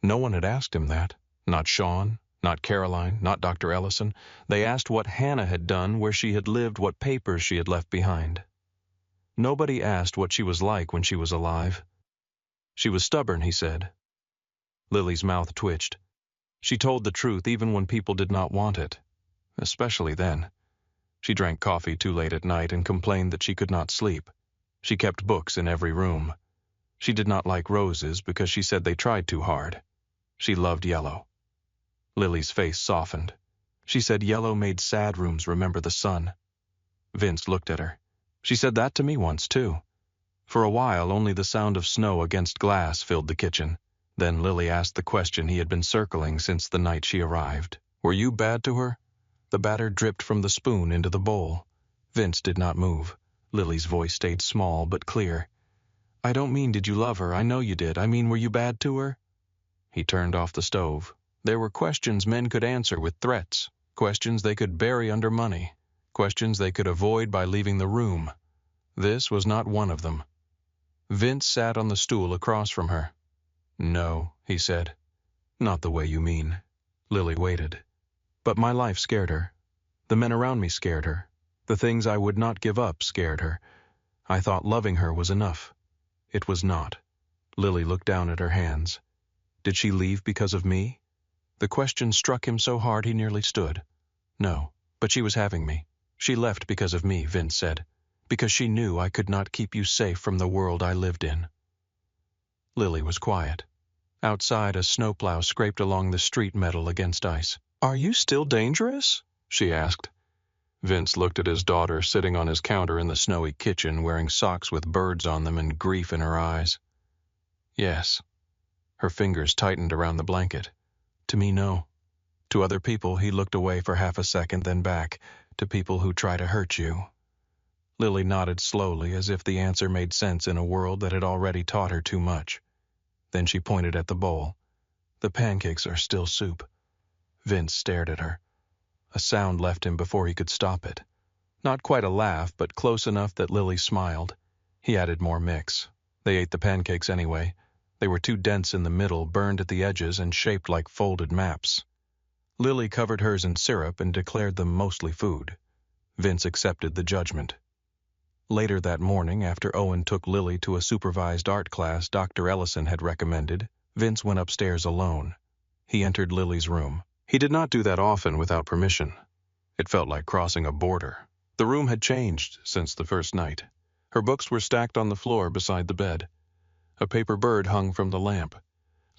No one had asked him that. Not Sean, not Caroline, not Dr. Ellison. They asked what Hannah had done, where she had lived, what papers she had left behind. Nobody asked what she was like when she was alive. "She was stubborn," he said. Lily's mouth twitched. She told the truth even when people did not want it. Especially then. She drank coffee too late at night and complained that she could not sleep. She kept books in every room. She did not like roses because she said they tried too hard. She loved yellow. Lily's face softened. She said yellow made sad rooms remember the sun. Vince looked at her. "She said that to me once, too." For a while, only the sound of snow against glass filled the kitchen. Then Lily asked the question he had been circling since the night she arrived. "Were you bad to her?" The batter dripped from the spoon into the bowl. Vince did not move. Lily's voice stayed small but clear. "I don't mean did you love her, I know you did. I mean were you bad to her?" He turned off the stove. There were questions men could answer with threats. Questions they could bury under money. Questions they could avoid by leaving the room. This was not one of them. Vince sat on the stool across from her. "No," he said. "Not the way you mean." Lily waited. But my life scared her. The men around me scared her. The things I would not give up scared her. I thought loving her was enough. It was not. Lily looked down at her hands. Did she leave because of me? The question struck him so hard he nearly stood. No, but she was having me. She left because of me, Vince said. Because she knew I could not keep you safe from the world I lived in. Lily was quiet. Outside, a snowplow scraped along the street metal against ice. Are you still dangerous? She asked. Vince looked at his daughter sitting on his counter in the snowy kitchen, wearing socks with birds on them and grief in her eyes. Yes. Her fingers tightened around the blanket. To me, no. To other people, he looked away for half a second, then back, to people who try to hurt you. Lily nodded slowly, as if the answer made sense in a world that had already taught her too much. Then she pointed at the bowl. The pancakes are still soup. Vince stared at her. A sound left him before he could stop it. Not quite a laugh, but close enough that Lily smiled. He added more mix. They ate the pancakes anyway. They were too dense in the middle, burned at the edges, and shaped like folded maps. Lily covered hers in syrup and declared them mostly food. Vince accepted the judgment. Later that morning, after Owen took Lily to a supervised art class Dr. Ellison had recommended, Vince went upstairs alone. He entered Lily's room. He did not do that often without permission. It felt like crossing a border. The room had changed since the first night. Her books were stacked on the floor beside the bed. A paper bird hung from the lamp.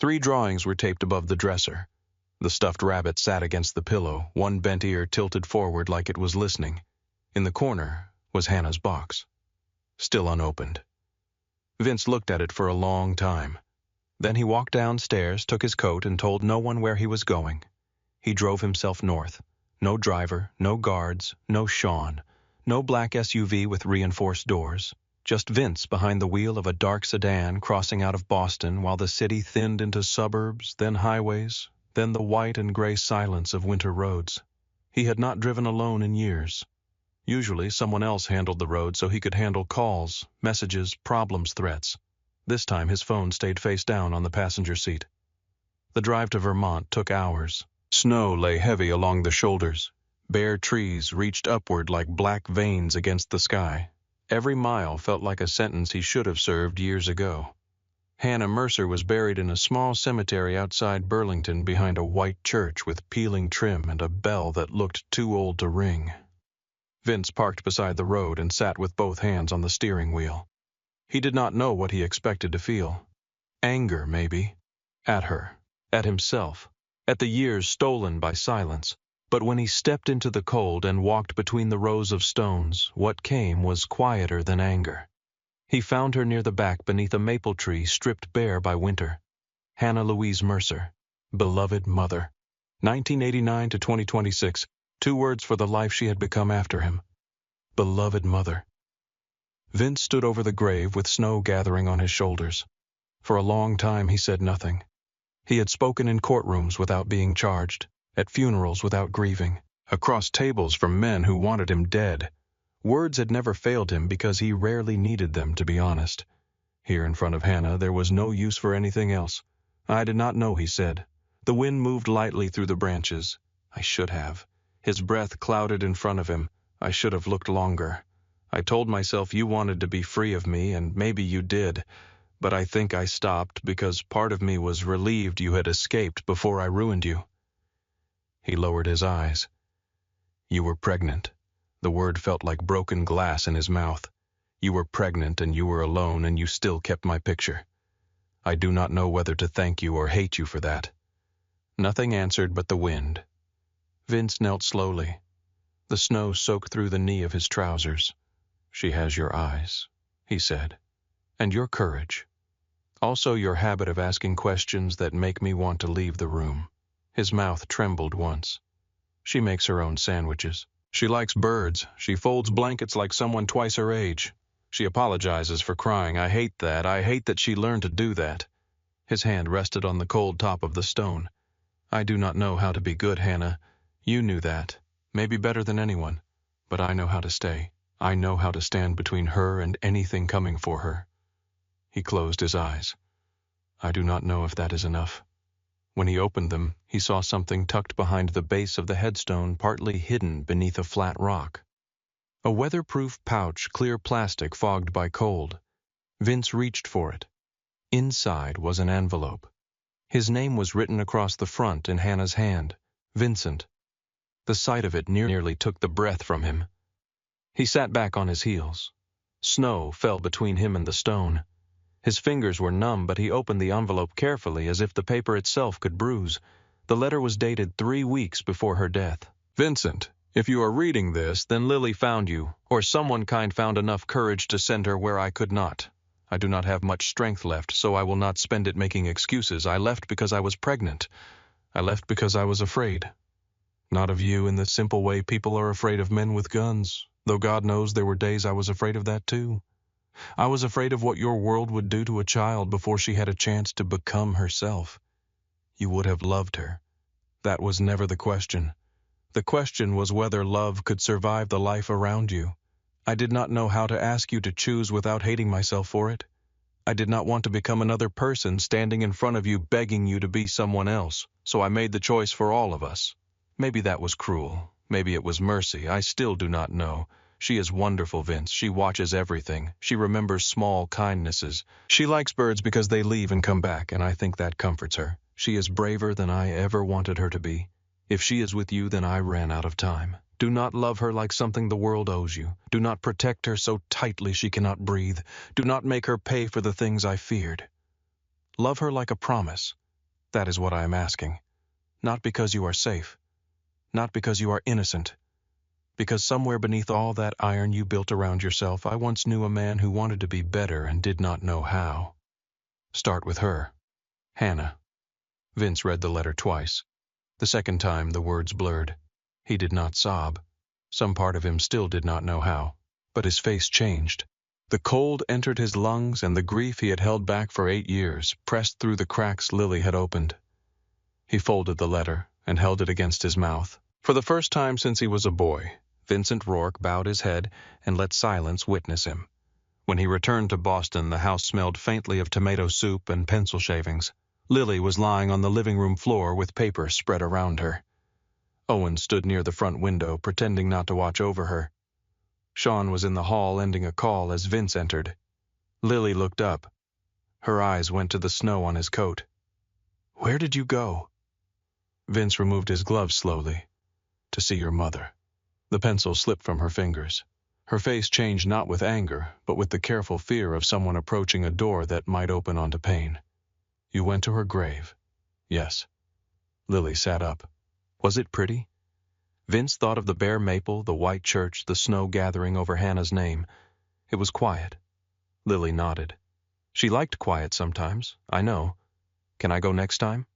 3 drawings were taped above the dresser. The stuffed rabbit sat against the pillow, one bent ear tilted forward like it was listening. In the corner was Hannah's box, still unopened. Vince looked at it for a long time. Then he walked downstairs, took his coat, and told no one where he was going. He drove himself north. No driver, no guards, no Sean, no black SUV with reinforced doors. Just Vince behind the wheel of a dark sedan crossing out of Boston while the city thinned into suburbs, then highways, then the white and gray silence of winter roads. He had not driven alone in years. Usually someone else handled the road so he could handle calls, messages, problems, threats. This time his phone stayed face down on the passenger seat. The drive to Vermont took hours. Snow lay heavy along the shoulders. Bare trees reached upward like black veins against the sky. Every mile felt like a sentence he should have served years ago. Hannah Mercer was buried in a small cemetery outside Burlington behind a white church with peeling trim and a bell that looked too old to ring. Vince parked beside the road and sat with both hands on the steering wheel. He did not know what he expected to feel. Anger, maybe. At her. At himself. At the years stolen by silence. But when he stepped into the cold and walked between the rows of stones, what came was quieter than anger. He found her near the back beneath a maple tree stripped bare by winter. Hannah Louise Mercer. Beloved mother. 1989 to 2026. 2 words for the life she had become after him. Beloved mother. Vince stood over the grave with snow gathering on his shoulders. For a long time he said nothing. He had spoken in courtrooms without being charged, at funerals without grieving, across tables from men who wanted him dead. Words had never failed him because he rarely needed them, to be honest. Here in front of Hannah there was no use for anything else. I did not know, he said. The wind moved lightly through the branches. I should have. His breath clouded in front of him. I should have looked longer. I told myself you wanted to be free of me, and maybe you did. But I think I stopped because part of me was relieved you had escaped before I ruined you. He lowered his eyes. You were pregnant. The word felt like broken glass in his mouth. You were pregnant and you were alone and you still kept my picture. I do not know whether to thank you or hate you for that. Nothing answered but the wind. Vince knelt slowly. The snow soaked through the knee of his trousers. She has your eyes, he said, and your courage. Also your habit of asking questions that make me want to leave the room. His mouth trembled once. She makes her own sandwiches. She likes birds. She folds blankets like someone twice her age. She apologizes for crying. I hate that. I hate that she learned to do that. His hand rested on the cold top of the stone. I do not know how to be good, Hannah. You knew that. Maybe better than anyone. But I know how to stay. I know how to stand between her and anything coming for her. He closed his eyes. I do not know if that is enough. When he opened them, he saw something tucked behind the base of the headstone, partly hidden beneath a flat rock. A weatherproof pouch, clear plastic fogged by cold. Vince reached for it. Inside was an envelope. His name was written across the front in Hannah's hand, Vincent. The sight of it nearly took the breath from him. He sat back on his heels. Snow fell between him and the stone. His fingers were numb, but he opened the envelope carefully, as if the paper itself could bruise. The letter was dated 3 weeks before her death. Vincent, if you are reading this, then Lily found you, or someone kind found enough courage to send her where I could not. I do not have much strength left, so I will not spend it making excuses. I left because I was pregnant. I left because I was afraid. Not of you in the simple way people are afraid of men with guns, though God knows there were days I was afraid of that too. I was afraid of what your world would do to a child before she had a chance to become herself. You would have loved her. That was never the question. The question was whether love could survive the life around you. I did not know how to ask you to choose without hating myself for it. I did not want to become another person standing in front of you begging you to be someone else, so I made the choice for all of us. Maybe that was cruel. Maybe it was mercy. I still do not know. She is wonderful, Vince. She watches everything. She remembers small kindnesses. She likes birds because they leave and come back, and I think that comforts her. She is braver than I ever wanted her to be. If she is with you, then I ran out of time. Do not love her like something the world owes you. Do not protect her so tightly she cannot breathe. Do not make her pay for the things I feared. Love her like a promise. That is what I am asking. Not because you are safe. Not because you are innocent. Because somewhere beneath all that iron you built around yourself, I once knew a man who wanted to be better and did not know how. Start with her. Hannah. Vince read the letter twice. The second time, the words blurred. He did not sob. Some part of him still did not know how. But his face changed. The cold entered his lungs, and the grief he had held back for 8 years pressed through the cracks Lily had opened. He folded the letter and held it against his mouth. For the first time since he was a boy, Vincent Rourke bowed his head and let silence witness him. When he returned to Boston, the house smelled faintly of tomato soup and pencil shavings. Lily was lying on the living room floor with paper spread around her. Owen stood near the front window, pretending not to watch over her. Sean was in the hall ending a call as Vince entered. Lily looked up. Her eyes went to the snow on his coat. "Where did you go?" Vince removed his gloves slowly. "To see your mother." The pencil slipped from her fingers. Her face changed not with anger, but with the careful fear of someone approaching a door that might open onto pain. "You went to her grave?" "Yes." Lily sat up. Was it pretty? Vince thought of the bare maple, the white church, the snow gathering over Hannah's name. It was quiet. Lily nodded. She liked quiet sometimes, I know. Can I go next time?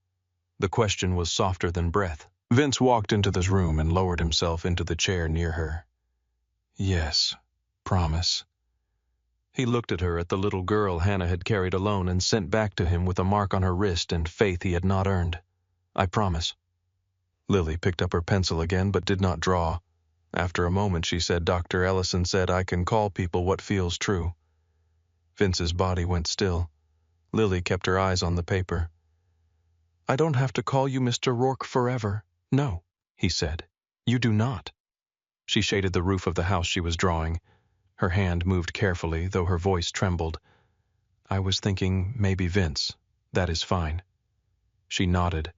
The question was softer than breath. Vince walked into this room and lowered himself into the chair near her. "Yes, promise." He looked at her, at the little girl Hannah had carried alone and sent back to him with a mark on her wrist and faith he had not earned. "I promise." Lily picked up her pencil again but did not draw. After a moment she said, "Dr. Ellison said I can call people what feels true." Vince's body went still. Lily kept her eyes on the paper. "I don't have to call you Mr. Rourke forever." "No," he said. "You do not." She shaded the roof of the house she was drawing. Her hand moved carefully, though her voice trembled. "I was thinking maybe Vince. That is fine." She nodded.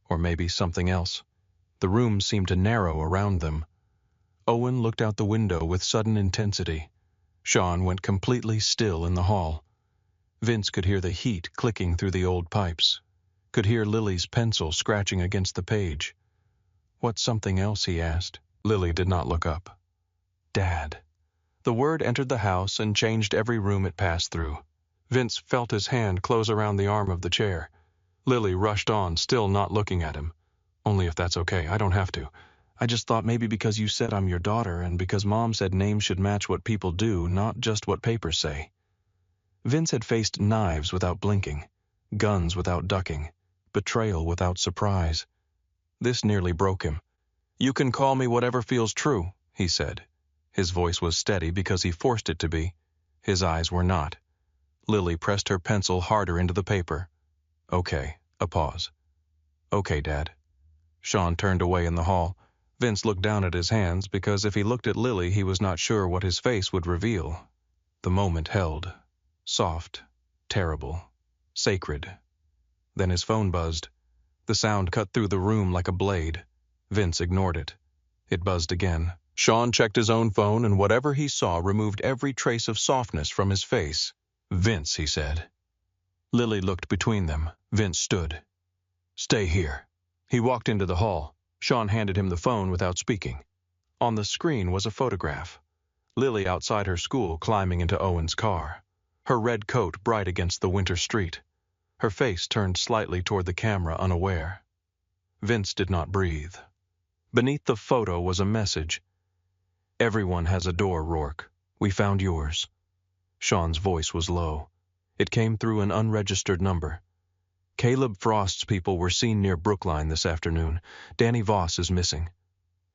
Or maybe something else. The room seemed to narrow around them. Owen looked out the window with sudden intensity. Sean went completely still in the hall. Vince could hear the heat clicking through the old pipes. Could hear Lily's pencil scratching against the page. "What's something else?" he asked. Lily did not look up. "Dad." The word entered the house and changed every room it passed through. Vince felt his hand close around the arm of the chair. Lily rushed on, still not looking at him. "Only if that's okay, I don't have to. I just thought maybe because you said I'm your daughter and because Mom said names should match what people do, not just what papers say." Vince had faced knives without blinking, guns without ducking, betrayal without surprise. This nearly broke him. "You can call me whatever feels true," he said. His voice was steady because he forced it to be. His eyes were not. Lily pressed her pencil harder into the paper. "Okay." A pause. Okay, Dad. Sean turned away in the hall. Vince looked down at his hands because if he looked at Lily, he was not sure what his face would reveal. The moment held. Soft. Terrible. Sacred. Then his phone buzzed. The sound cut through the room like a blade. Vince ignored it. It buzzed again. Sean checked his own phone, and whatever he saw removed every trace of softness from his face. Vince, he said. Lily looked between them. Vince stood. Stay here. He walked into the hall. Sean handed him the phone without speaking. On the screen was a photograph. Lily outside her school climbing into Owen's car. Her red coat bright against the winter street. Her face turned slightly toward the camera, unaware. Vince did not breathe. Beneath the photo was a message. Everyone has a door, Rourke. We found yours. Sean's voice was low. It came through an unregistered number. Caleb Frost's people were seen near Brookline this afternoon. Danny Voss is missing.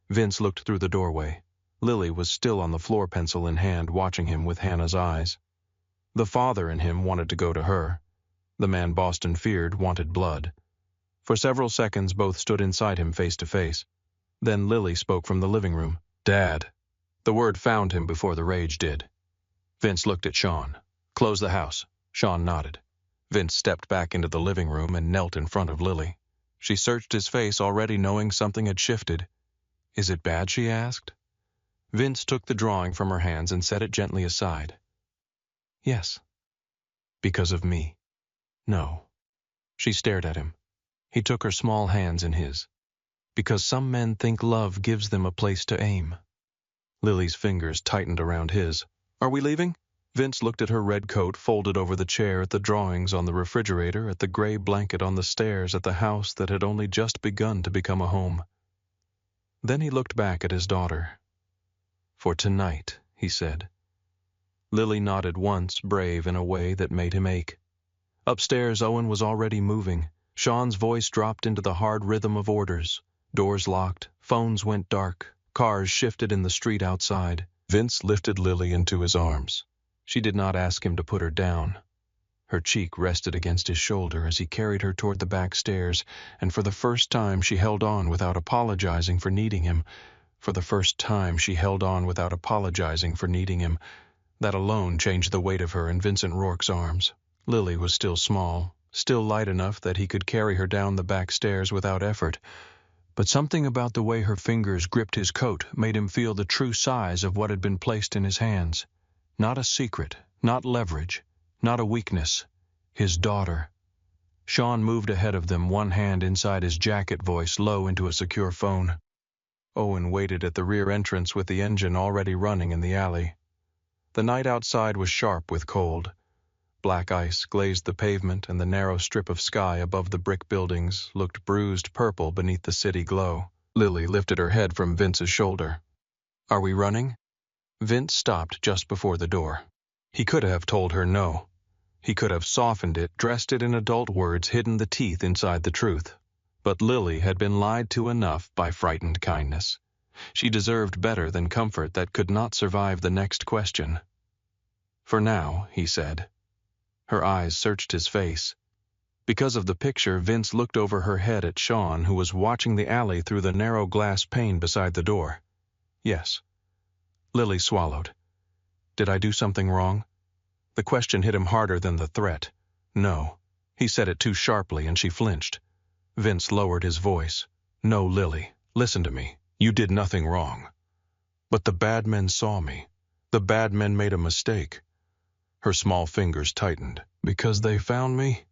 Vince looked through the doorway. Lily was still on the floor, pencil in hand, watching him with Hannah's eyes. The father in him wanted to go to her. The man Boston feared wanted blood. For several seconds both stood inside him face to face. Then Lily spoke from the living room. Dad. The word found him before the rage did. Vince looked at Sean. Close the house. Sean nodded. Vince stepped back into the living room and knelt in front of Lily. She searched his face, already knowing something had shifted. Is it bad, she asked. Vince took the drawing from her hands and set it gently aside. Yes. Because of me. No. She stared at him. He took her small hands in his. Because some men think love gives them a place to aim. Lily's fingers tightened around his. Are we leaving? Vince looked at her red coat folded over the chair, at the drawings on the refrigerator, at the gray blanket on the stairs, at the house that had only just begun to become a home. Then he looked back at his daughter. For tonight, he said. Lily nodded once, brave in a way that made him ache. Upstairs, Owen was already moving. Sean's voice dropped into the hard rhythm of orders. Doors locked, phones went dark, cars shifted in the street outside. Vince lifted Lily into his arms. She did not ask him to put her down. Her cheek rested against his shoulder as he carried her toward the back stairs, and for the first time she held on without apologizing for needing him. For the first time she held on without apologizing for needing him. That alone changed the weight of her in Vincent Rourke's arms. Lily was still small, still light enough that he could carry her down the back stairs without effort. But something about the way her fingers gripped his coat made him feel the true size of what had been placed in his hands. Not a secret, not leverage, not a weakness. His daughter. Sean moved ahead of them, one hand inside his jacket, voice low into a secure phone. Owen waited at the rear entrance with the engine already running in the alley. The night outside was sharp with cold. Black ice glazed the pavement, and the narrow strip of sky above the brick buildings looked bruised purple beneath the city glow. Lily lifted her head from Vince's shoulder. Are we running? Vince stopped just before the door. He could have told her no. He could have softened it, dressed it in adult words, hidden the teeth inside the truth. But Lily had been lied to enough by frightened kindness. She deserved better than comfort that could not survive the next question. For now, he said. Her eyes searched his face. Because of the picture, Vince looked over her head at Sean, who was watching the alley through the narrow glass pane beside the door. Yes. Lily swallowed. Did I do something wrong? The question hit him harder than the threat. No. He said it too sharply, and she flinched. Vince lowered his voice. No, Lily, listen to me. You did nothing wrong. But the bad men saw me. The bad men made a mistake. Her small fingers tightened. Because they found me?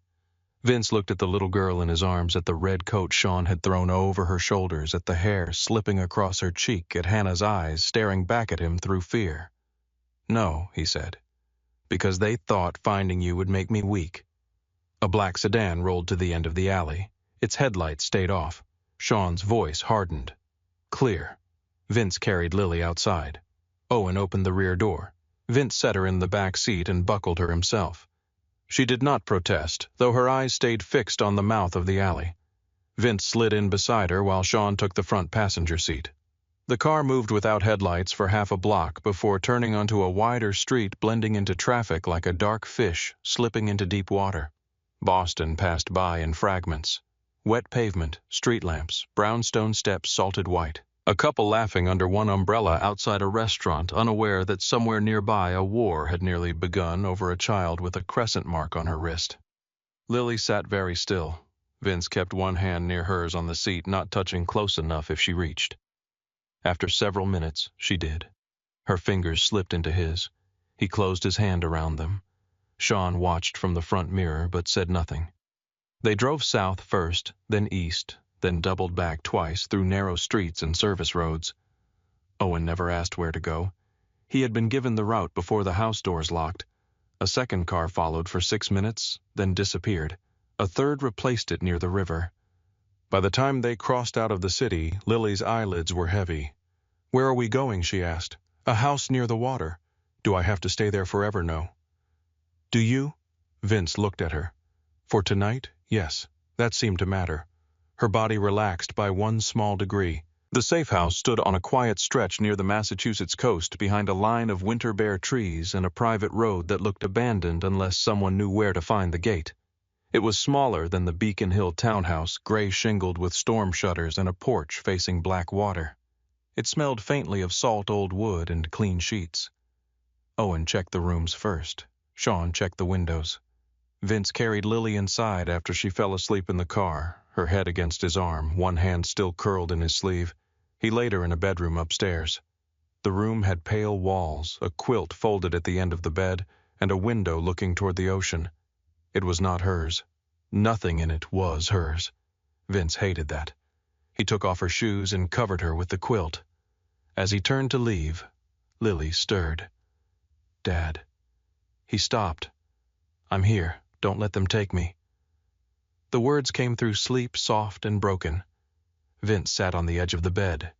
Vince looked at the little girl in his arms, at the red coat Sean had thrown over her shoulders, at the hair slipping across her cheek, at Hannah's eyes staring back at him through fear. No, he said. Because they thought finding you would make me weak. A black sedan rolled to the end of the alley. Its headlights stayed off. Sean's voice hardened. Clear. Vince carried Lily outside. Owen opened the rear door. Vince set her in the back seat and buckled her himself. She did not protest, though her eyes stayed fixed on the mouth of the alley. Vince slid in beside her while Sean took the front passenger seat. The car moved without headlights for half a block before turning onto a wider street, blending into traffic like a dark fish slipping into deep water. Boston passed by in fragments. Wet pavement, street lamps, brownstone steps salted white. A couple laughing under one umbrella outside a restaurant, unaware that somewhere nearby a war had nearly begun over a child with a crescent mark on her wrist. Lily sat very still. Vince kept one hand near hers on the seat, not touching close enough if she reached. After several minutes, she did. Her fingers slipped into his. He closed his hand around them. Sean watched from the front mirror but said nothing. They drove south first, then east, then doubled back twice through narrow streets and service roads. Owen never asked where to go. He had been given the route before the house doors locked. A second car followed for 6 minutes, then disappeared. A third replaced it near the river. By the time they crossed out of the city, Lily's eyelids were heavy. "Where are we going?" she asked. "A house near the water. Do I have to stay there forever?" "No." "Do you?" Vince looked at her. "For tonight, yes." That seemed to matter. Her body relaxed by one small degree. The safe house stood on a quiet stretch near the Massachusetts coast behind a line of winter-bare trees and a private road that looked abandoned unless someone knew where to find the gate. It was smaller than the Beacon Hill townhouse, gray-shingled with storm shutters and a porch facing black water. It smelled faintly of salt old wood and clean sheets. Owen checked the rooms first. Sean checked the windows. Vince carried Lily inside after she fell asleep in the car, her head against his arm, one hand still curled in his sleeve. He laid her in a bedroom upstairs. The room had pale walls, a quilt folded at the end of the bed, and a window looking toward the ocean. It was not hers. Nothing in it was hers. Vince hated that. He took off her shoes and covered her with the quilt. As he turned to leave, Lily stirred. "Dad." He stopped. "I'm here. Don't let them take me." The words came through sleep, soft and broken. Vince sat on the edge of the bed.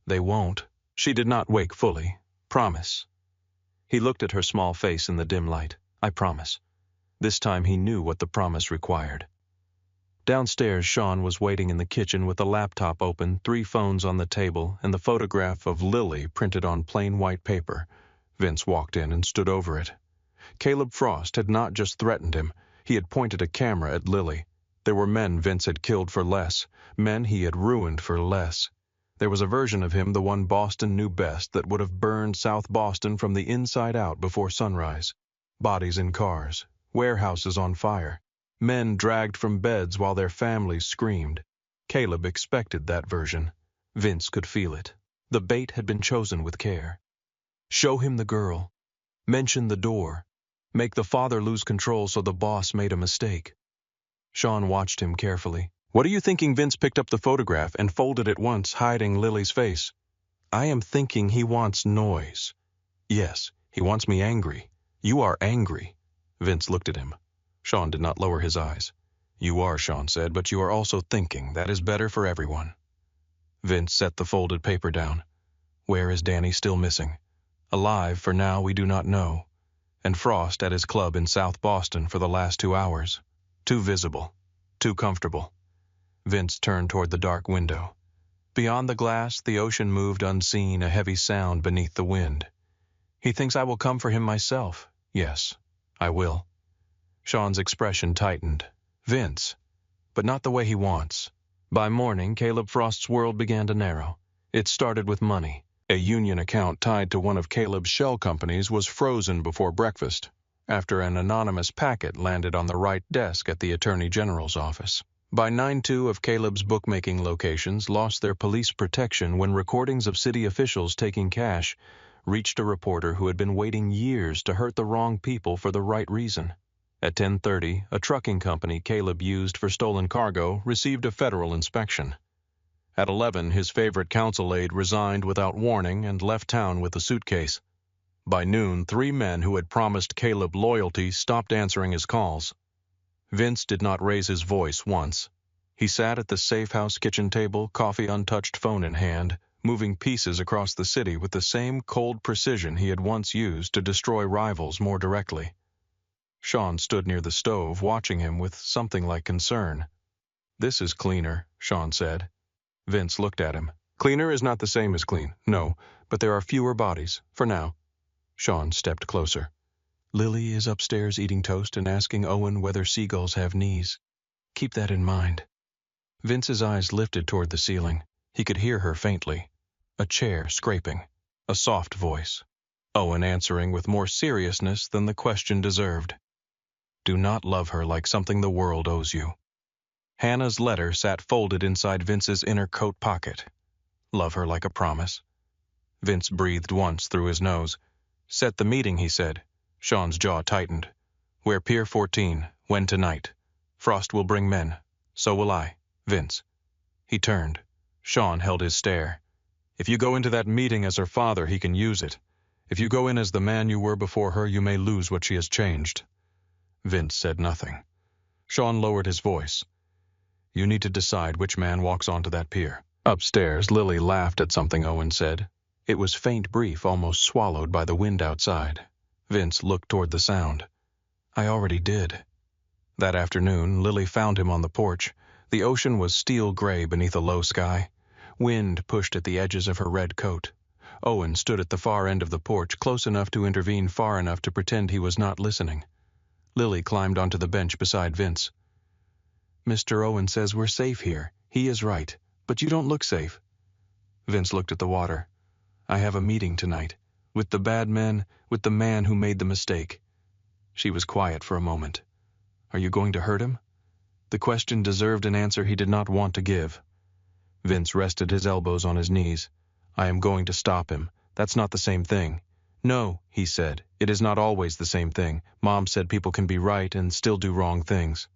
"They won't." She did not wake fully. "Promise." He looked at her small face in the dim light. "I promise." This time he knew what the promise required. Downstairs, Sean was waiting in the kitchen with the laptop open, 3 phones on the table, and the photograph of Lily printed on plain white paper. Vince walked in and stood over it. Caleb Frost had not just threatened him. He had pointed a camera at Lily. There were men Vince had killed for less, men he had ruined for less. There was a version of him, the one Boston knew best, that would have burned South Boston from the inside out before sunrise. Bodies in cars, warehouses on fire, men dragged from beds while their families screamed. Caleb expected that version. Vince could feel it. The bait had been chosen with care. Show him the girl. Mention the door. Make the father lose control so the boss made a mistake. Sean watched him carefully. "What are you thinking Vince picked up the photograph and folded it once, hiding Lily's face?" "I am thinking he wants noise." "Yes, he wants me angry. You are angry." Vince looked at him. Sean did not lower his eyes. "You are," Sean said, "but you are also thinking. That is better for everyone." Vince set the folded paper down. "Where is Danny still missing?" "Alive, for now we do not know. And Frost at his club in South Boston for the last 2 hours. Too visible. Too comfortable." Vince turned toward the dark window. Beyond the glass, the ocean moved unseen, a heavy sound beneath the wind. "He thinks I will come for him myself." "Yes, I will." Sean's expression tightened. "Vince, but not the way he wants." By morning, Caleb Frost's world began to narrow. It started with money. A union account tied to one of Caleb's shell companies was frozen before breakfast, after an anonymous packet landed on the right desk at the Attorney General's office. By 9, 2 of Caleb's bookmaking locations lost their police protection when recordings of city officials taking cash reached a reporter who had been waiting years to hurt the wrong people for the right reason. At 10:30, a trucking company Caleb used for stolen cargo received a federal inspection. At 11, his favorite council aide resigned without warning and left town with a suitcase. By noon, 3 men who had promised Caleb loyalty stopped answering his calls. Vince did not raise his voice once. He sat at the safe house kitchen table, coffee untouched, phone in hand, moving pieces across the city with the same cold precision he had once used to destroy rivals more directly. Sean stood near the stove, watching him with something like concern. "This is cleaner," Sean said. Vince looked at him. "Cleaner is not the same as clean, no, but there are fewer bodies, for now." Sean stepped closer. "Lily is upstairs eating toast and asking Owen whether seagulls have knees. Keep that in mind." Vince's eyes lifted toward the ceiling. He could hear her faintly. A chair scraping. A soft voice. Owen answering with more seriousness than the question deserved. Do not love her like something the world owes you. Hannah's letter sat folded inside Vince's inner coat pocket. Love her like a promise. Vince breathed once through his nose. Set the meeting, he said. Sean's jaw tightened. We're Pier 14. When tonight? Frost will bring men. So will I. Vince. He turned. Sean held his stare. If you go into that meeting as her father, he can use it. If you go in as the man you were before her, you may lose what she has changed. Vince said nothing. Sean lowered his voice. You need to decide which man walks onto that pier. Upstairs, Lily laughed at something Owen said. It was faint, brief, almost swallowed by the wind outside. Vince looked toward the sound. I already did. That afternoon, Lily found him on the porch. The ocean was steel gray beneath a low sky. Wind pushed at the edges of her red coat. Owen stood at the far end of the porch, close enough to intervene, far enough to pretend he was not listening. Lily climbed onto the bench beside Vince. Mr. Owen says we're safe here. He is right. But you don't look safe. Vince looked at the water. I have a meeting tonight. With the bad men, with the man who made the mistake. She was quiet for a moment. Are you going to hurt him? The question deserved an answer he did not want to give. Vince rested his elbows on his knees. I am going to stop him. That's not the same thing. No, he said, it is not always the same thing. Mom said people can be right and still do wrong things.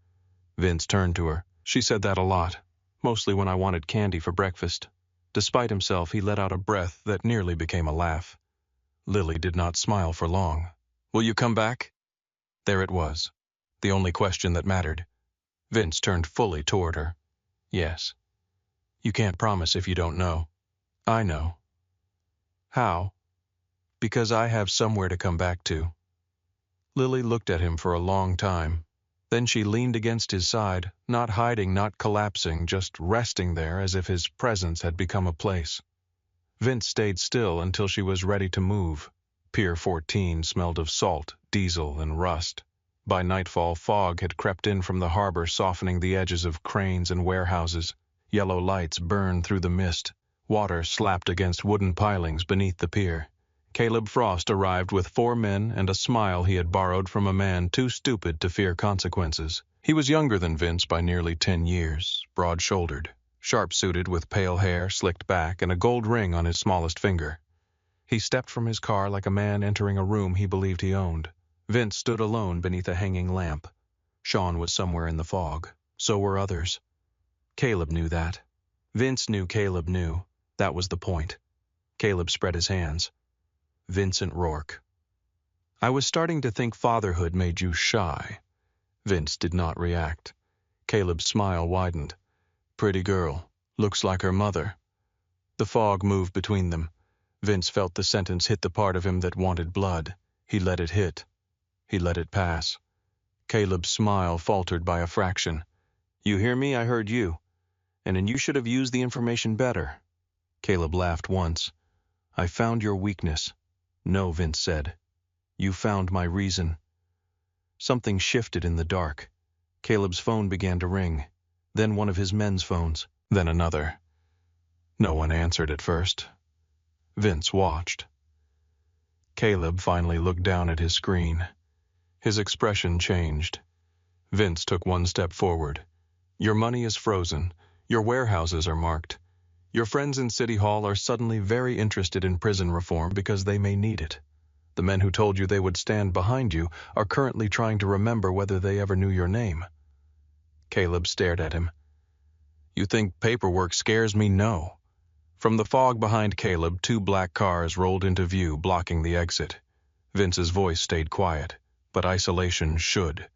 Vince turned to her. She said that a lot, mostly when I wanted candy for breakfast. Despite himself, he let out a breath that nearly became a laugh. Lily did not smile for long. Will you come back? There it was. The only question that mattered. Vince turned fully toward her. Yes. You can't promise if you don't know. I know. How? Because I have somewhere to come back to. Lily looked at him for a long time. Then she leaned against his side, not hiding, not collapsing, just resting there as if his presence had become a place. Vince stayed still until she was ready to move. Pier 14 smelled of salt, diesel, and rust. By nightfall, fog had crept in from the harbor, softening the edges of cranes and warehouses. Yellow lights burned through the mist. Water slapped against wooden pilings beneath the pier. Caleb Frost arrived with 4 men and a smile he had borrowed from a man too stupid to fear consequences. He was younger than Vince by nearly 10 years, broad-shouldered, sharp-suited with pale hair slicked back and a gold ring on his smallest finger. He stepped from his car like a man entering a room he believed he owned. Vince stood alone beneath a hanging lamp. Sean was somewhere in the fog. So were others. Caleb knew that. Vince knew Caleb knew. That was the point. Caleb spread his hands. Vincent Rourke. I was starting to think fatherhood made you shy. Vince did not react. Caleb's smile widened. Pretty girl. Looks like her mother. The fog moved between them. Vince felt the sentence hit the part of him that wanted blood. He let it hit. He let it pass. Caleb's smile faltered by a fraction. You hear me? I heard you. And you should have used the information better. Caleb laughed once. I found your weakness. No, Vince said. You found my reason. Something shifted in the dark. Caleb's phone began to ring. Then one of his men's phones. Then another. No one answered at first. Vince watched. Caleb finally looked down at his screen. His expression changed. Vince took one step forward. Your money is frozen. Your warehouses are marked. Your friends in City Hall are suddenly very interested in prison reform because they may need it. The men who told you they would stand behind you are currently trying to remember whether they ever knew your name. Caleb stared at him. You think paperwork scares me? No. From the fog behind Caleb, 2 black cars rolled into view, blocking the exit. Vince's voice stayed quiet, but isolation should.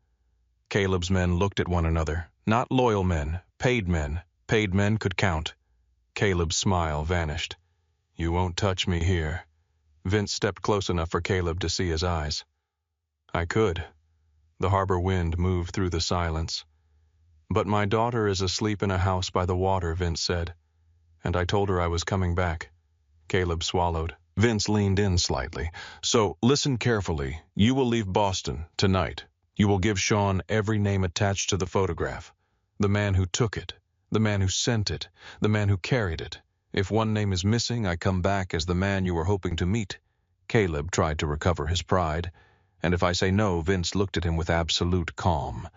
Caleb's men looked at one another. Not loyal men, paid men. Paid men could count. Caleb's smile vanished. You won't touch me here. Vince stepped close enough for Caleb to see his eyes. I could. The harbor wind moved through the silence. But my daughter is asleep in a house by the water, Vince said. And I told her I was coming back. Caleb swallowed. Vince leaned in slightly. So, listen carefully. You will leave Boston tonight. You will give Sean every name attached to the photograph. The man who took it. The man who sent it, the man who carried it. If one name is missing, I come back as the man you were hoping to meet. Caleb tried to recover his pride, and if I say no, Vince looked at him with absolute calm.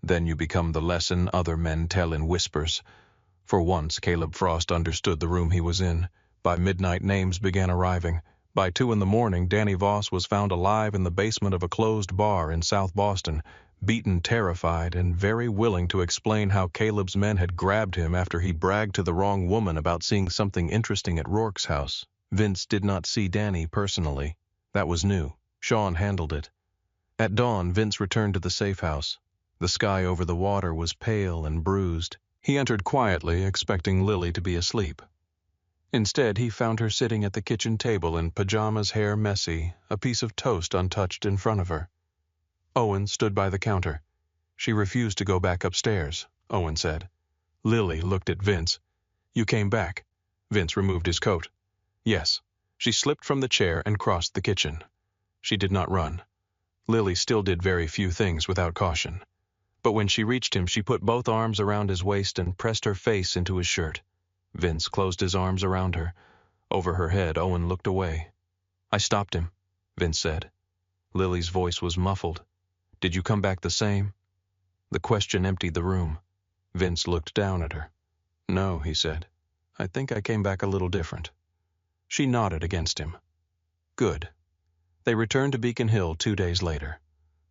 Then you become the lesson other men tell in whispers. For once, Caleb Frost understood the room he was in. By midnight, names began arriving. By 2 in the morning, Danny Voss was found alive in the basement of a closed bar in South Boston, beaten, terrified, and very willing to explain how Caleb's men had grabbed him after he bragged to the wrong woman about seeing something interesting at Rourke's house. Vince did not see Danny personally. That was new. Sean handled it. At dawn, Vince returned to the safe house. The sky over the water was pale and bruised. He entered quietly, expecting Lily to be asleep. Instead, he found her sitting at the kitchen table in pajamas, hair messy, a piece of toast untouched in front of her. Owen stood by the counter. She refused to go back upstairs, Owen said. Lily looked at Vince. You came back. Vince removed his coat. Yes. She slipped from the chair and crossed the kitchen. She did not run. Lily still did very few things without caution. But when she reached him, she put both arms around his waist and pressed her face into his shirt. Vince closed his arms around her. Over her head, Owen looked away. I stopped him, Vince said. Lily's voice was muffled. Did you come back the same? The question emptied the room. Vince looked down at her. No, he said. I think I came back a little different. She nodded against him. Good. They returned to Beacon Hill 2 days later.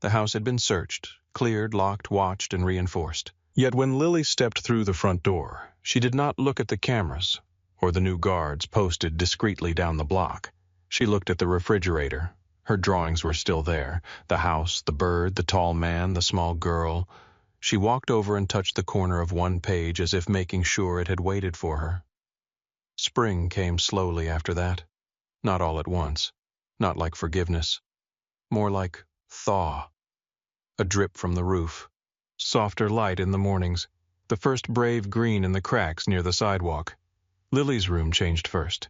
The house had been searched, cleared, locked, watched, and reinforced. Yet when Lily stepped through the front door, she did not look at the cameras or the new guards posted discreetly down the block. She looked at the refrigerator. Her drawings were still there. The house, the bird, the tall man, the small girl. She walked over and touched the corner of one page as if making sure it had waited for her. Spring came slowly after that. Not all at once. Not like forgiveness. More like thaw. A drip from the roof. Softer light in the mornings. The first brave green in the cracks near the sidewalk. Lily's room changed first.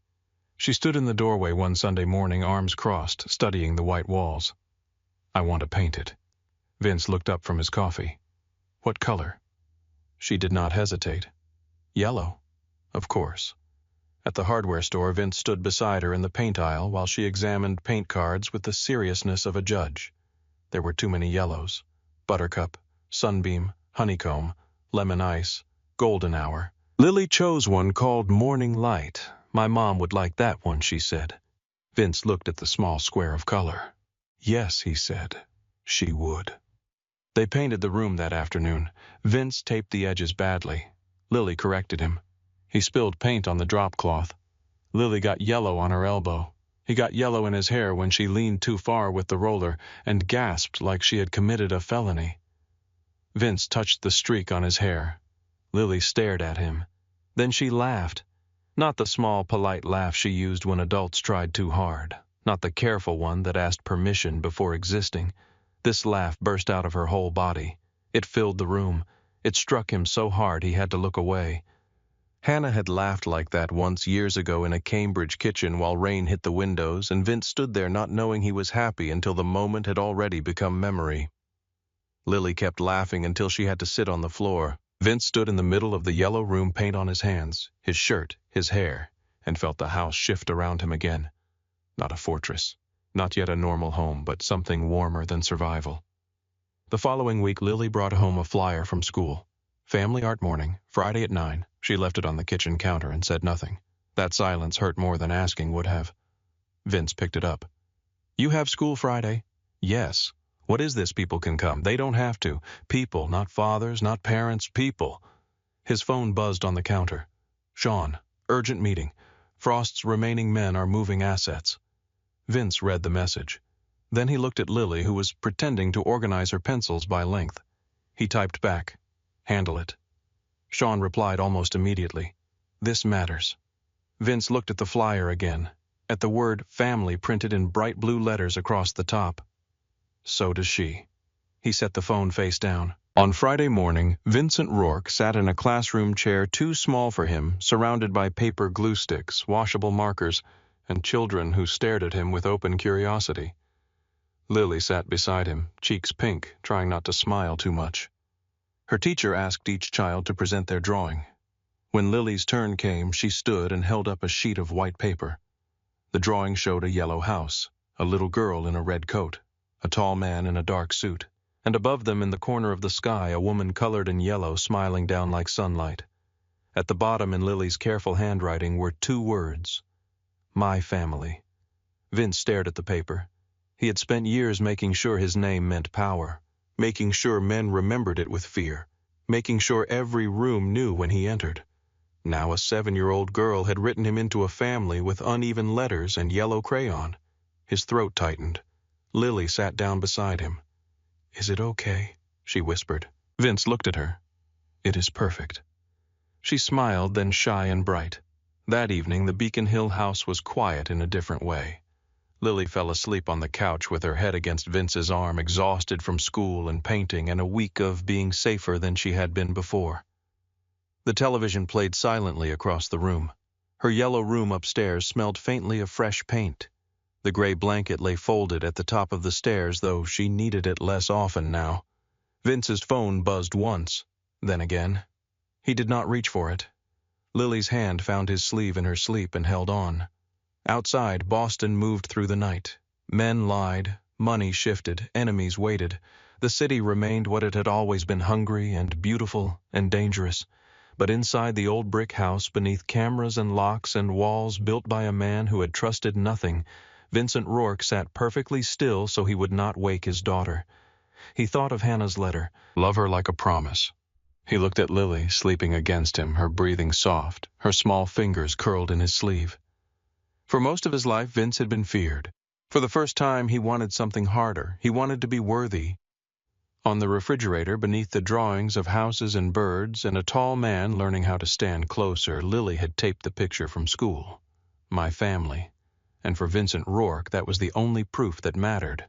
She stood in the doorway one Sunday morning, arms crossed, studying the white walls. I want to paint it. Vince looked up from his coffee. What color? She did not hesitate. Yellow, of course. At the hardware store, Vince stood beside her in the paint aisle while she examined paint cards with the seriousness of a judge. There were too many yellows. Buttercup, Sunbeam, Honeycomb, Lemon Ice, Golden Hour. Lily chose one called Morning Light. My mom would like that one, she said. Vince looked at the small square of color. Yes, he said, she would. They painted the room that afternoon. Vince taped the edges badly. Lily corrected him. He spilled paint on the drop cloth. Lily got yellow on her elbow. He got yellow in his hair when she leaned too far with the roller and gasped like she had committed a felony. Vince touched the streak on his hair. Lily stared at him. Then she laughed. Not the small, polite laugh she used when adults tried too hard. Not the careful one that asked permission before existing. This laugh burst out of her whole body. It filled the room. It struck him so hard he had to look away. Hannah had laughed like that once years ago in a Cambridge kitchen while rain hit the windows, and Vince stood there not knowing he was happy until the moment had already become memory. Lily kept laughing until she had to sit on the floor. Vince stood in the middle of the yellow room, paint on his hands, his shirt, his hair, and felt the house shift around him again. Not a fortress, not yet a normal home, but something warmer than survival. The following week, Lily brought home a flyer from school. Family art morning, Friday at 9. She left it on the kitchen counter and said nothing. That silence hurt more than asking would have. Vince picked it up. You have school Friday? Yes. What is this? People can come. They don't have to. People, not fathers, not parents, people. His phone buzzed on the counter. Sean, urgent meeting. Frost's remaining men are moving assets. Vince read the message. Then he looked at Lily, who was pretending to organize her pencils by length. He typed back, handle it. Sean replied almost immediately. This matters. Vince looked at the flyer again, at the word family printed in bright blue letters across the top. So does she. He set the phone face down. On Friday morning, Vincent Rourke sat in a classroom chair too small for him, surrounded by paper glue sticks, washable markers, and children who stared at him with open curiosity. Lily sat beside him, cheeks pink, trying not to smile too much. Her teacher asked each child to present their drawing. When Lily's turn came, she stood and held up a sheet of white paper. The drawing showed a yellow house, a little girl in a red coat, a tall man in a dark suit, and above them in the corner of the sky a woman colored in yellow smiling down like sunlight. At the bottom in Lily's careful handwriting were 2 words: My family. Vince stared at the paper. He had spent years making sure his name meant power, making sure men remembered it with fear, making sure every room knew when he entered. Now a 7-year-old girl had written him into a family with uneven letters and yellow crayon. His throat tightened. Lily sat down beside him. "Is it okay?" she whispered. Vince looked at her. "It is perfect." She smiled, then shy and bright. That evening the Beacon Hill house was quiet in a different way. Lily fell asleep on the couch with her head against Vince's arm, exhausted from school and painting and a week of being safer than she had been before. The television played silently across the room. Her yellow room upstairs smelled faintly of fresh paint. The gray blanket lay folded at the top of the stairs, though she needed it less often now. Vince's phone buzzed once, then again. He did not reach for it. Lily's hand found his sleeve in her sleep and held on. Outside, Boston moved through the night. Men lied, money shifted, enemies waited. The city remained what it had always been, hungry and beautiful and dangerous. But inside the old brick house, beneath cameras and locks and walls built by a man who had trusted nothing, Vincent Rourke sat perfectly still so he would not wake his daughter. He thought of Hannah's letter, "Love her like a promise." He looked at Lily, sleeping against him, her breathing soft, her small fingers curled in his sleeve. For most of his life, Vince had been feared. For the first time, he wanted something harder. He wanted to be worthy. On the refrigerator, beneath the drawings of houses and birds and a tall man learning how to stand closer, Lily had taped the picture from school. My family. And for Vincent Rourke, that was the only proof that mattered.